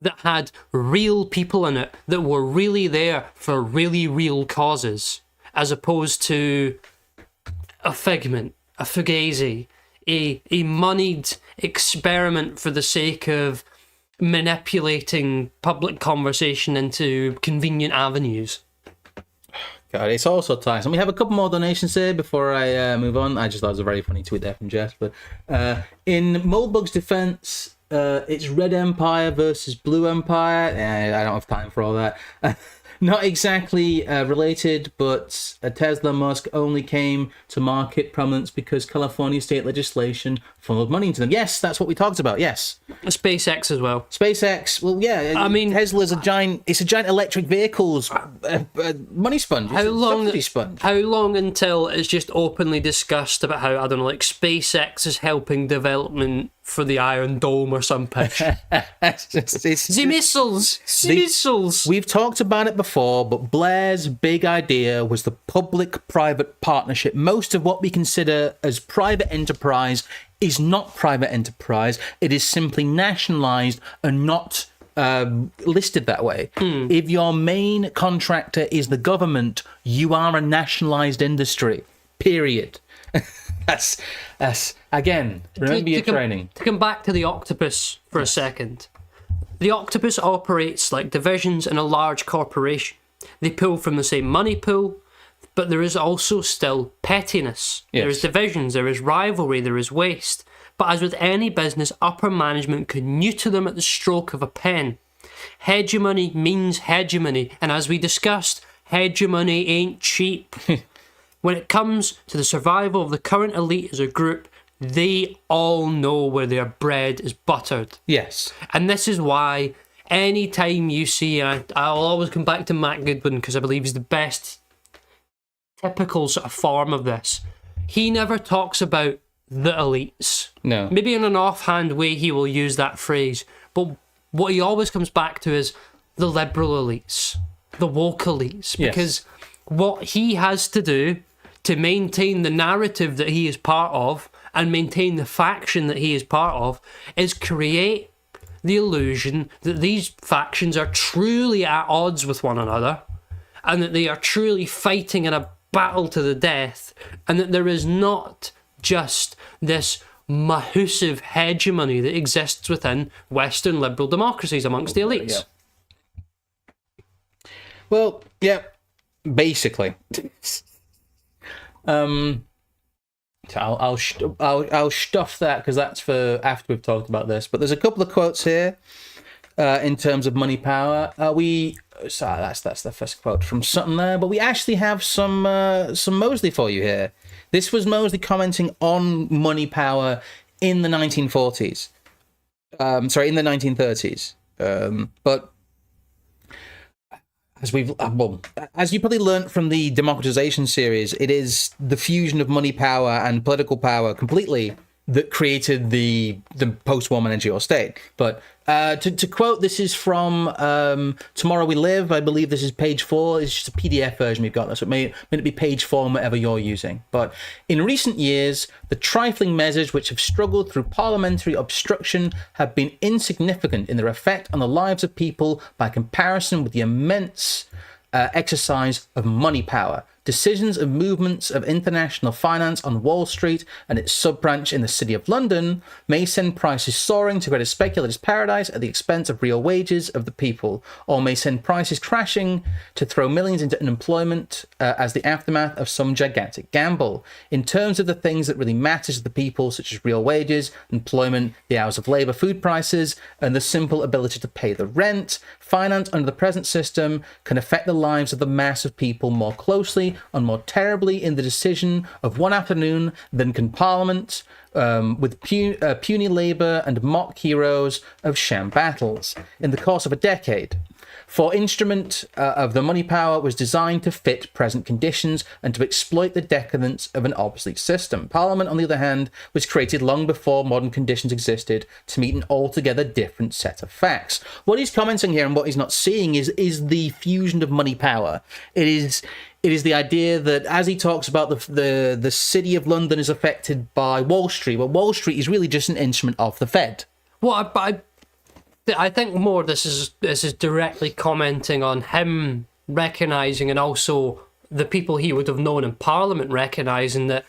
that had real people in it that were really there for really real causes, as opposed to a figment, a fugazi, a moneyed experiment for the sake of manipulating public conversation into convenient avenues. God, it's also tiresome. We have a couple more donations here before I move on. I just thought it was a very funny tweet there from Jess. But in Moldbug's defense, it's Red Empire versus Blue Empire. I don't have time for all that. Not exactly related, but Tesla Musk only came to market prominence because California state legislation funneled money into them. Yes, that's what we talked about. Yes. SpaceX as well. SpaceX. Well, yeah. I mean, Tesla's a giant electric vehicles money sponge. How long until it's just openly discussed about how, I don't know, like SpaceX is helping development for the Iron Dome or some pitch? The missiles. We've talked about it before, but Blair's big idea was the public-private partnership. Most of what we consider as private enterprise is not private enterprise. It is simply nationalized and not listed that way. If your main contractor is the government, you are a nationalized industry. Period. That's again, remember your training. To come back to the octopus for a second. The octopus operates like divisions in a large corporation. They pull from the same money pool, but there is also still pettiness. Yes. There is divisions, there is rivalry, there is waste. But as with any business, upper management could neuter them at the stroke of a pen. Hegemony means hegemony, and as we discussed, hegemony ain't cheap. When it comes to the survival of the current elite as a group, they all know where their bread is buttered. Yes. And this is why any time you see, and I'll always come back to Matt Goodwin because I believe he's the best typical sort of form of this. He never talks about the elites. No. Maybe in an offhand way he will use that phrase, but what he always comes back to is the liberal elites, the woke elites, because what he has to do to maintain the narrative that he is part of and maintain the faction that he is part of is create the illusion that these factions are truly at odds with one another and that they are truly fighting in a battle to the death, and that there is not just this massive hegemony that exists within Western liberal democracies amongst the elites. Yeah. Well, yeah, basically. So I'll stuff that because that's for after we've talked about this. But there's a couple of quotes here in terms of money power. Sorry, that's the first quote from something there. But we actually have some Mosley for you here. This was Mosley commenting on money power in the 1940s. In the 1930s. But as you probably learned from the democratization series, it is the fusion of money power and political power completely that created the post-war managerial state. But to quote, this is from Tomorrow We Live. I believe this is page 4. It's just a PDF version we've got. So it may be page 4 on whatever you're using. But in recent years, the trifling measures which have struggled through parliamentary obstruction have been insignificant in their effect on the lives of people by comparison with the immense exercise of money power. Decisions of movements of international finance on Wall Street and its sub-branch in the City of London may send prices soaring to create a speculator's paradise at the expense of real wages of the people, or may send prices crashing to throw millions into unemployment as the aftermath of some gigantic gamble. In terms of the things that really matters to the people, such as real wages, employment, the hours of labour, food prices, and the simple ability to pay the rent, finance under the present system can affect the lives of the mass of people more closely and more terribly in the decision of one afternoon than can Parliament, with puny labour and mock heroes of sham battles. In the course of a decade, For instrument of the money power was designed to fit present conditions and to exploit the decadence of an obsolete system. Parliament, on the other hand, was created long before modern conditions existed to meet an altogether different set of facts. What he's commenting here and what he's not seeing is the fusion of money power. It is the idea that, as he talks about the city of London is affected by Wall Street, well, Wall Street is really just an instrument of the Fed. Well, I think more this is directly commenting on him recognising, and also the people he would have known in Parliament recognising that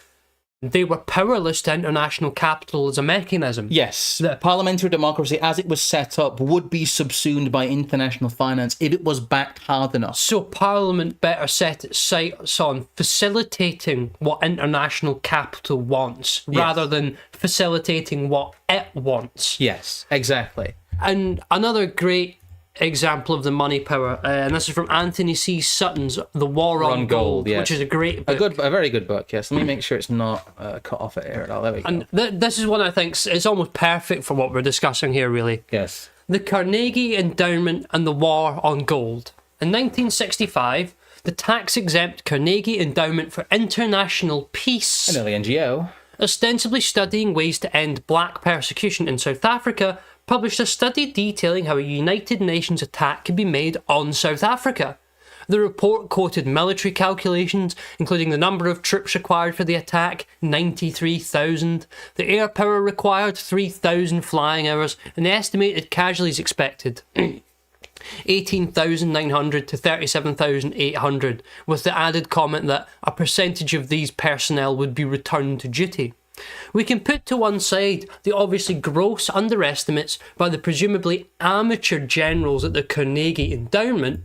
they were powerless to international capital as a mechanism. Yes, the parliamentary democracy as it was set up would be subsumed by international finance if it was backed hard enough. So Parliament better set its sights on facilitating what international capital wants, rather than facilitating what it wants. Yes, exactly. And another great example of the money power, and this is from Anthony C. Sutton's The War on Gold, yes. which is a great book. A very good book, yes. Let me make sure it's not cut off at here at all. There we go. And this is one I think is almost perfect for what we're discussing here, really. Yes. The Carnegie Endowment and the War on Gold. In 1965, the tax-exempt Carnegie Endowment for International Peace, An early NGO, ostensibly studying ways to end black persecution in South Africa, published a study detailing how a United Nations attack could be made on South Africa. The report quoted military calculations, including the number of troops required for the attack, 93,000, the air power required, 3,000 flying hours, and the estimated casualties expected, 18,900 to 37,800, with the added comment that a percentage of these personnel would be returned to duty. We can put to one side the obviously gross underestimates by the presumably amateur generals at the Carnegie Endowment.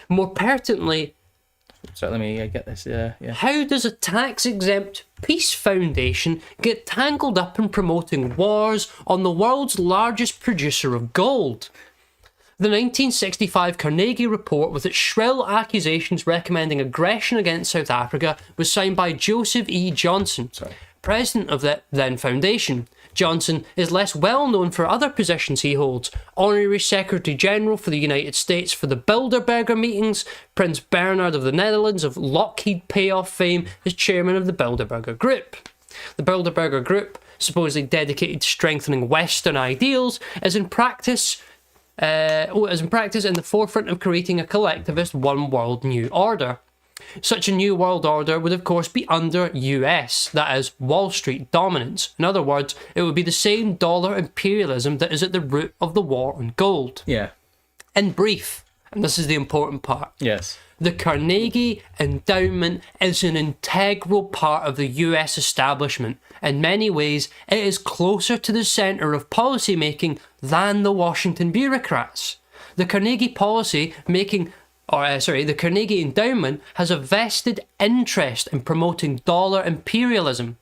More pertinently, so let me get this. How does a tax-exempt peace foundation get tangled up in promoting wars on the world's largest producer of gold? The 1965 Carnegie report, with its shrill accusations recommending aggression against South Africa, was signed by Joseph E. Johnson, president of the then foundation. Johnson is less well known for other positions he holds: Honorary Secretary General for the United States for the Bilderberger meetings, Prince Bernhard of the Netherlands of Lockheed Payoff fame as chairman of the Bilderberger Group. The Bilderberger Group, supposedly dedicated to strengthening Western ideals, is in practice in the forefront of creating a collectivist one world new order. Such a new world order would of course be under US, that is, Wall Street dominance. In other words, it would be the same dollar imperialism that is at the root of the war on gold. Yeah. In brief, and this is the important part, Yes. the Carnegie Endowment is an integral part of the US establishment. In many ways, it is closer to the centre of policy making than the Washington bureaucrats. The Carnegie the Carnegie Endowment has a vested interest in promoting dollar imperialism.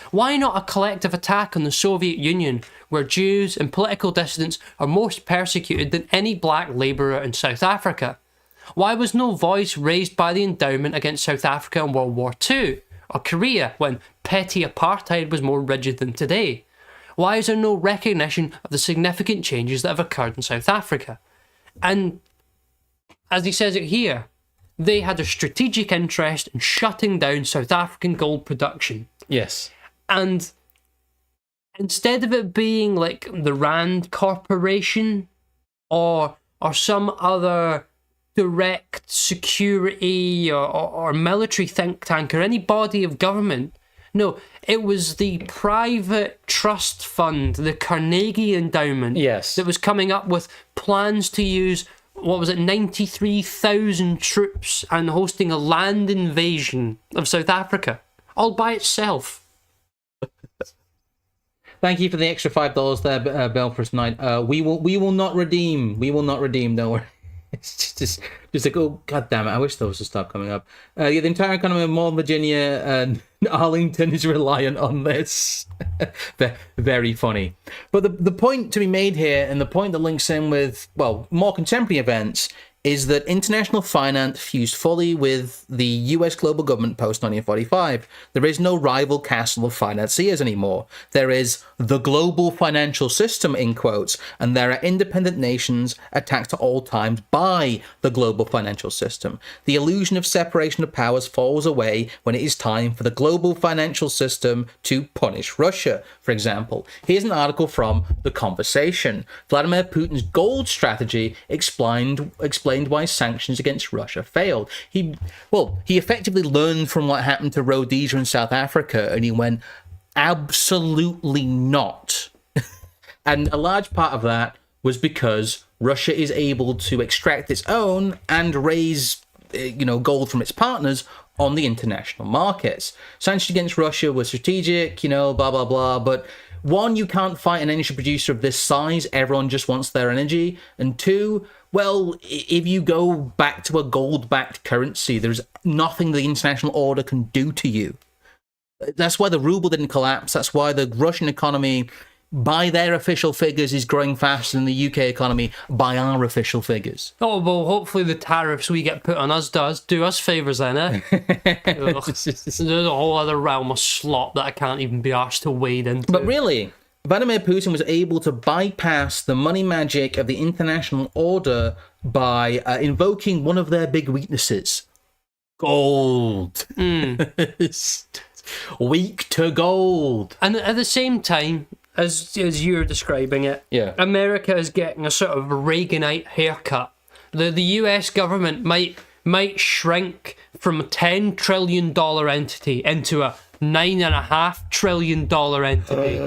Why not a collective attack on the Soviet Union, where Jews and political dissidents are most persecuted than any black labourer in South Africa? Why was no voice raised by the endowment against South Africa in World War II, or Korea, when petty apartheid was more rigid than today? Why is there no recognition of the significant changes that have occurred in South Africa? And as he says it here, they had a strategic interest in shutting down South African gold production. Yes. And instead of it being like the Rand Corporation or some other direct security or military think tank or any body of government, no, it was the private trust fund, the Carnegie Endowment, Yes. that was coming up with plans to use, 93,000 troops and hosting a land invasion of South Africa, all by itself. Thank you for the extra $5 there, Belfast Knight. We will not redeem. We will not redeem. Don't worry. It's just like, oh, god damn it, I wish those would stop coming up. The entire economy of Northern Virginia and Arlington is reliant on this. Very funny. But the point to be made here, and the point that links in with, well, more contemporary events, is that international finance fused fully with the US global government post-1945. There is no rival castle of financiers anymore. There is the global financial system, in quotes, and there are independent nations attacked at all times by the global financial system. The illusion of separation of powers falls away when it is time for the global financial system to punish Russia, for example. Here's an article from The Conversation. Vladimir Putin's gold strategy explained why sanctions against Russia failed. He effectively learned from what happened to Rhodesia and South Africa, and he went, absolutely not. And a large part of that was because Russia is able to extract its own and raise, gold from its partners on the international markets. Sanctions against Russia were strategic, blah, blah, blah, but one, you can't fight an energy producer of this size. Everyone just wants their energy. And two, well, if you go back to a gold-backed currency, there's nothing the international order can do to you. That's why the ruble didn't collapse. That's why the Russian economy, by their official figures, is growing faster than the UK economy by our official figures. Oh, well, hopefully the tariffs we get put on us do us favours then, eh? There's a whole other realm of slop that I can't even be arsed to wade into. But really, Vladimir Putin was able to bypass the money magic of the international order by invoking one of their big weaknesses. Gold. Weak to gold. And at the same time, as you're describing it, America is getting a sort of Reaganite haircut. The US government might shrink from a $10 trillion entity into a $9.5 trillion entity.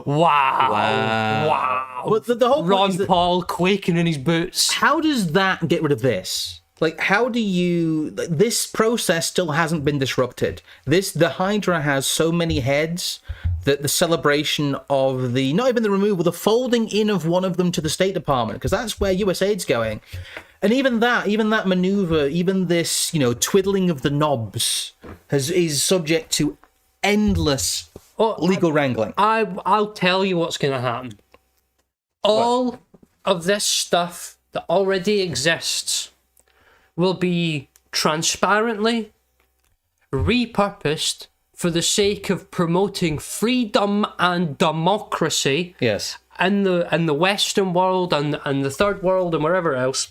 Wow. But the whole Ron Paul quaking in his boots. How does that get rid of this? Like, how do you... This process still hasn't been disrupted. The Hydra has so many heads that the celebration of the... Not even the removal, the folding in of one of them to the State Department, because that's where USAID's going. And even that maneuver, even this, twiddling of the knobs is subject to endless legal wrangling. I'll tell you what's going to happen. All of this stuff that already exists will be transparently repurposed for the sake of promoting freedom and democracy. Yes. In the Western world and the Third World and wherever else.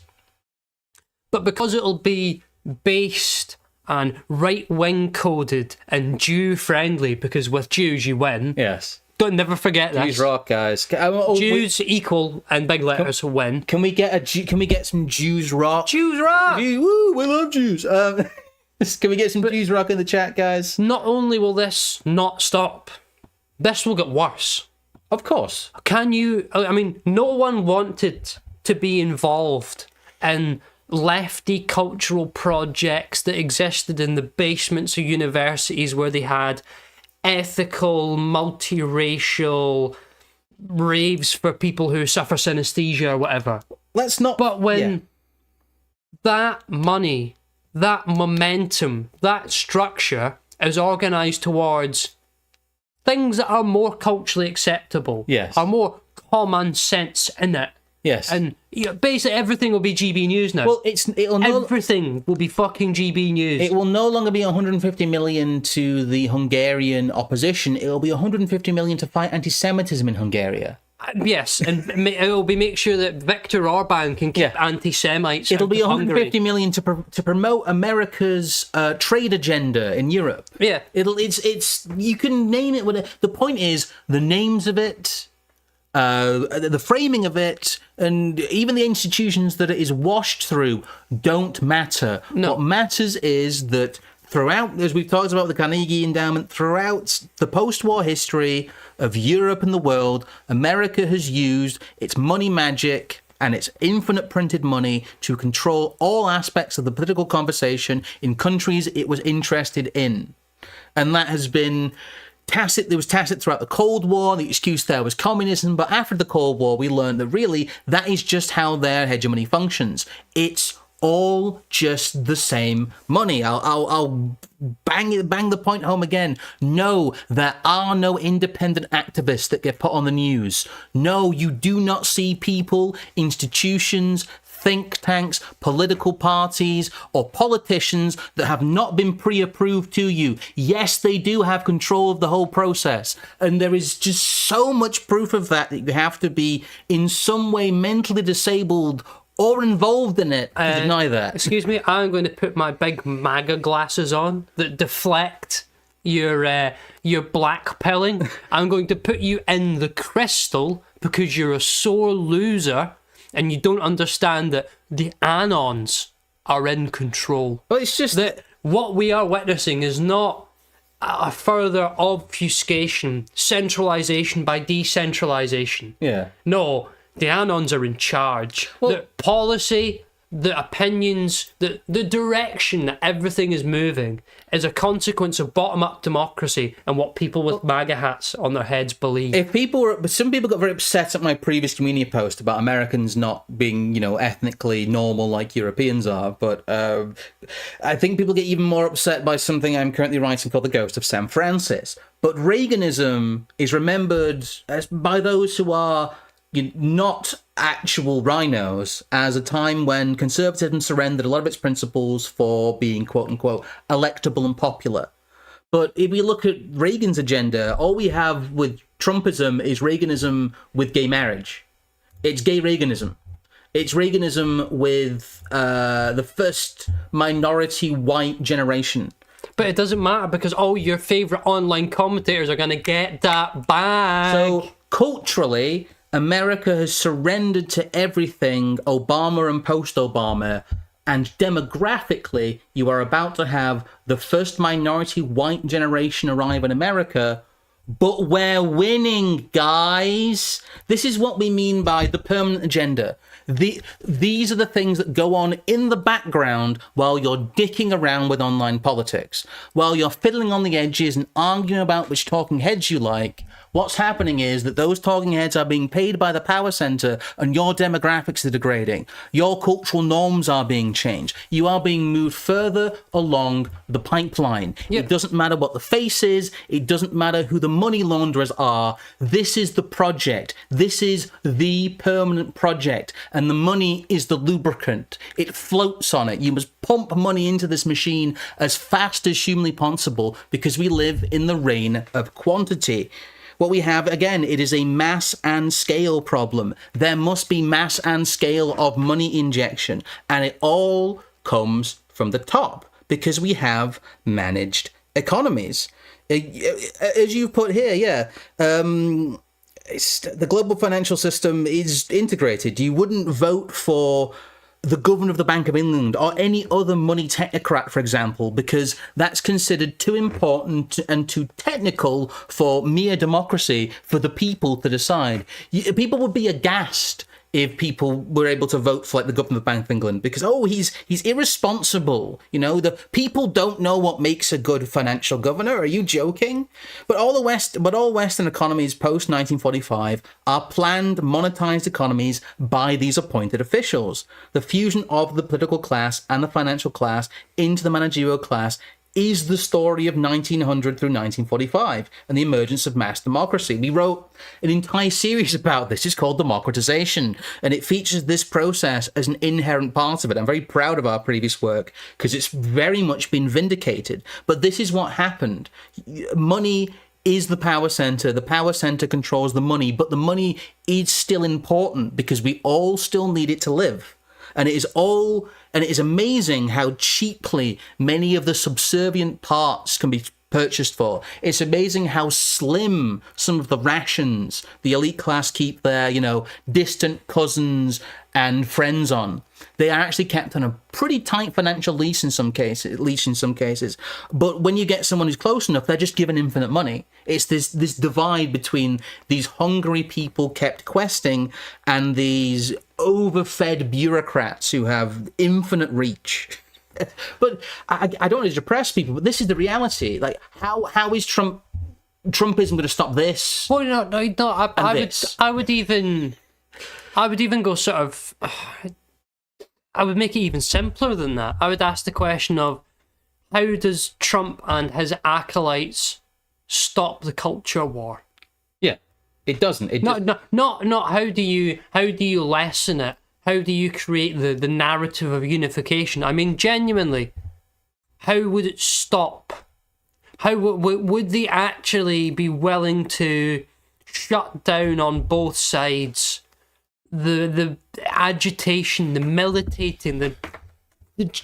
But because it'll be based and right-wing coded and Jew-friendly, because with Jews you win. Yes. Don't never forget that. Jews rock, guys. Jews equal and big letters win. Can we get some Jews rock? Jews rock. Woo, we love Jews. Can we get some Jews rock in the chat, guys? Not only will this not stop, this will get worse. Of course. No one wanted to be involved in lefty cultural projects that existed in the basements of universities where they had ethical, multiracial raves for people who suffer synesthesia or whatever. Let's not... But when that money, that momentum, that structure is organised towards things that are more culturally acceptable, are more common sense in it. Yes. And basically everything will be GB News now. Well, everything will be fucking GB News. It will no longer be 150 million to the Hungarian opposition. It will be 150 million to fight anti-Semitism in Hungary. Yes, and it will be make sure that Viktor Orban can keep anti-Semites. It'll be 150 Hungary. million to promote America's trade agenda in Europe. Yeah. It's you can name it whatever. The point is the names of it, the framing of it, and even the institutions that it is washed through don't matter. No. What matters is that throughout, as we've talked about the Carnegie Endowment, throughout the post-war history of Europe and the world, America has used its money magic and its infinite printed money to control all aspects of the political conversation in countries it was interested in. And that has been tacit. There was tacit throughout the Cold War. The excuse there was communism. But after the Cold War, we learned that really that is just how their hegemony functions. It's all just the same money. I'll bang the point home again. No, there are no independent activists that get put on the news. No, you do not see people, institutions, think tanks, political parties, or politicians that have not been pre-approved to you. Yes, they do have control of the whole process. And there is just so much proof of that you have to be in some way mentally disabled or involved in it to deny that. Excuse me, I'm going to put my big MAGA glasses on that deflect your black pilling. I'm going to put you in the crystal because you're a sore loser and you don't understand that the Anons are in control. Well, it's just that what we are witnessing is not a further obfuscation, centralization by decentralization. Yeah. No, the Anons are in charge. The policy, the opinions, the direction that everything is moving is a consequence of bottom-up democracy and what people with MAGA hats on their heads believe. Some people got very upset at my previous community post about Americans not being, ethnically normal like Europeans are, but I think people get even more upset by something I'm currently writing called The Ghost of San Francis. But Reaganism is remembered by those who are not actual rhinos as a time when conservatism surrendered a lot of its principles for being quote-unquote electable and popular. But if we look at Reagan's agenda, all we have with Trumpism is Reaganism with gay marriage. It's gay Reaganism. It's Reaganism with the first minority white generation. But it doesn't matter because all your favourite online commentators are going to get that back. So culturally, America has surrendered to everything Obama and post-Obama, and demographically, you are about to have the first minority white generation arrive in America, but we're winning, guys. This is what we mean by the permanent agenda. These are the things that go on in the background while you're dicking around with online politics. While you're fiddling on the edges and arguing about which talking heads you like, what's happening is that those talking heads are being paid by the power center and your demographics are degrading. Your cultural norms are being changed. You are being moved further along the pipeline. It doesn't matter what the face is. It doesn't matter who the money launderers are. This is the project. This is the permanent project. And the money is the lubricant. It floats on it. You must pump money into this machine as fast as humanly possible because we live in the reign of quantity. What we have, again, it is a mass and scale problem. There must be mass and scale of money injection. And it all comes from the top because we have managed economies. As you've put here, the global financial system is integrated. You wouldn't vote for the governor of the Bank of England or any other money technocrat, for example, because that's considered too important and too technical for mere democracy for the people to decide. People would be aghast if people were able to vote for the governor of the Bank of England because, he's irresponsible. The people don't know what makes a good financial governor. Are you joking? But all Western economies post 1945 are planned, monetized economies by these appointed officials. The fusion of the political class and the financial class into the managerial class is the story of 1900 through 1945 and the emergence of mass democracy. We wrote an entire series about this. It's called Democratization, and it features this process as an inherent part of it. I'm very proud of our previous work because it's very much been vindicated. But this is what happened. Money is the power center. The power center controls the money, but the money is still important because we all still need it to live. And it is amazing how cheaply many of the subservient parts can be purchased for. It's amazing how slim some of the rations the elite class keep their, distant cousins and friends on. They are actually kept on a pretty tight financial leash in some cases. But when you get someone who's close enough, they're just given infinite money. It's this divide between these hungry people kept questing and these overfed bureaucrats who have infinite reach. But I don't want to depress people, but this is the reality. Like, how is Trumpism going to stop this? Well, no. I would even go sort of. I would make it even simpler than that. I would ask the question of how does Trump and his acolytes stop the culture war? Yeah, it doesn't. Not how do you lessen it How do you create the narrative of unification? I mean, genuinely, how would it stop? How would they actually be willing to shut down on both sides the agitation, the militating, the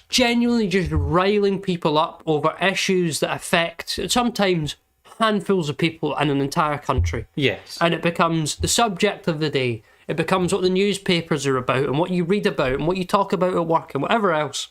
genuinely just riling people up over issues that affect sometimes handfuls of people in an entire country? Yes. And it becomes the subject of the day. It becomes what the newspapers are about and what you read about and what you talk about at work and whatever else.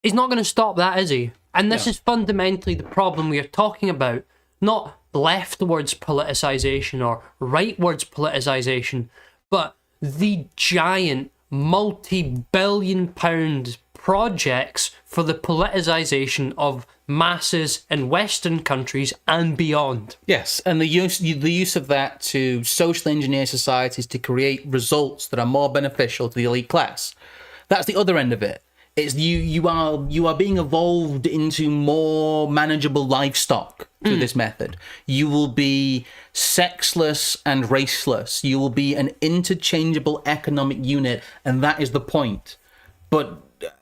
He's not going to stop that, is he? And this is fundamentally the problem we are talking about. Not leftwards politicization or rightwards politicization, but the giant multi-billion pound projects for the politicization of masses in Western countries and beyond. Yes, and the use of that to socially engineer societies to create results that are more beneficial to the elite class. That's the other end of it. It's you are being evolved into more manageable livestock through this method. You will be sexless and raceless. You will be an interchangeable economic unit, and that is the point. But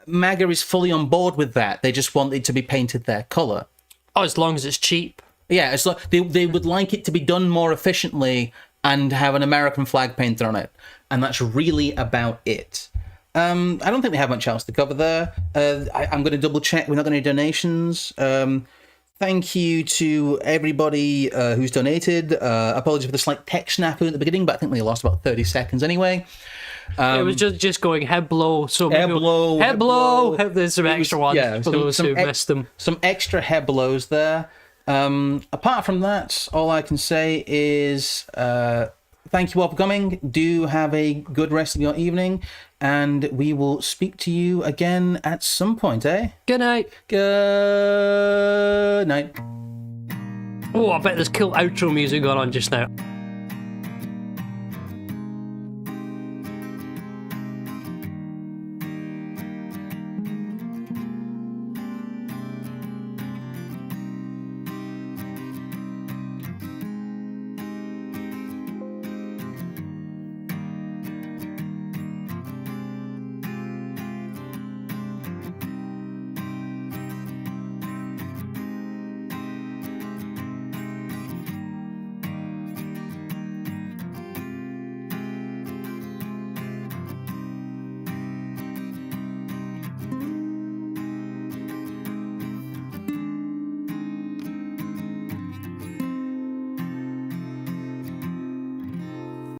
MAGA is fully on board with that. They just want it to be painted their colour. Oh, as long as it's cheap. Yeah, it's like they would like it to be done more efficiently and have an American flag painted on it, and that's really about it. I don't think we have much else to cover there. I'm going to double check. We're not going to do donations. Thank you to everybody who's donated. Apologies for the slight tech snafu at the beginning, but I think we lost about 30 seconds anyway. It was just going head blow. So head blow. There's some extra ones for those who missed them. Some extra head blows there. Apart from that, all I can say is thank you all for coming. Do have a good rest of your evening, and we will speak to you again at some point, eh? Good night. Good night. Oh, I bet there's cool outro music going on just now.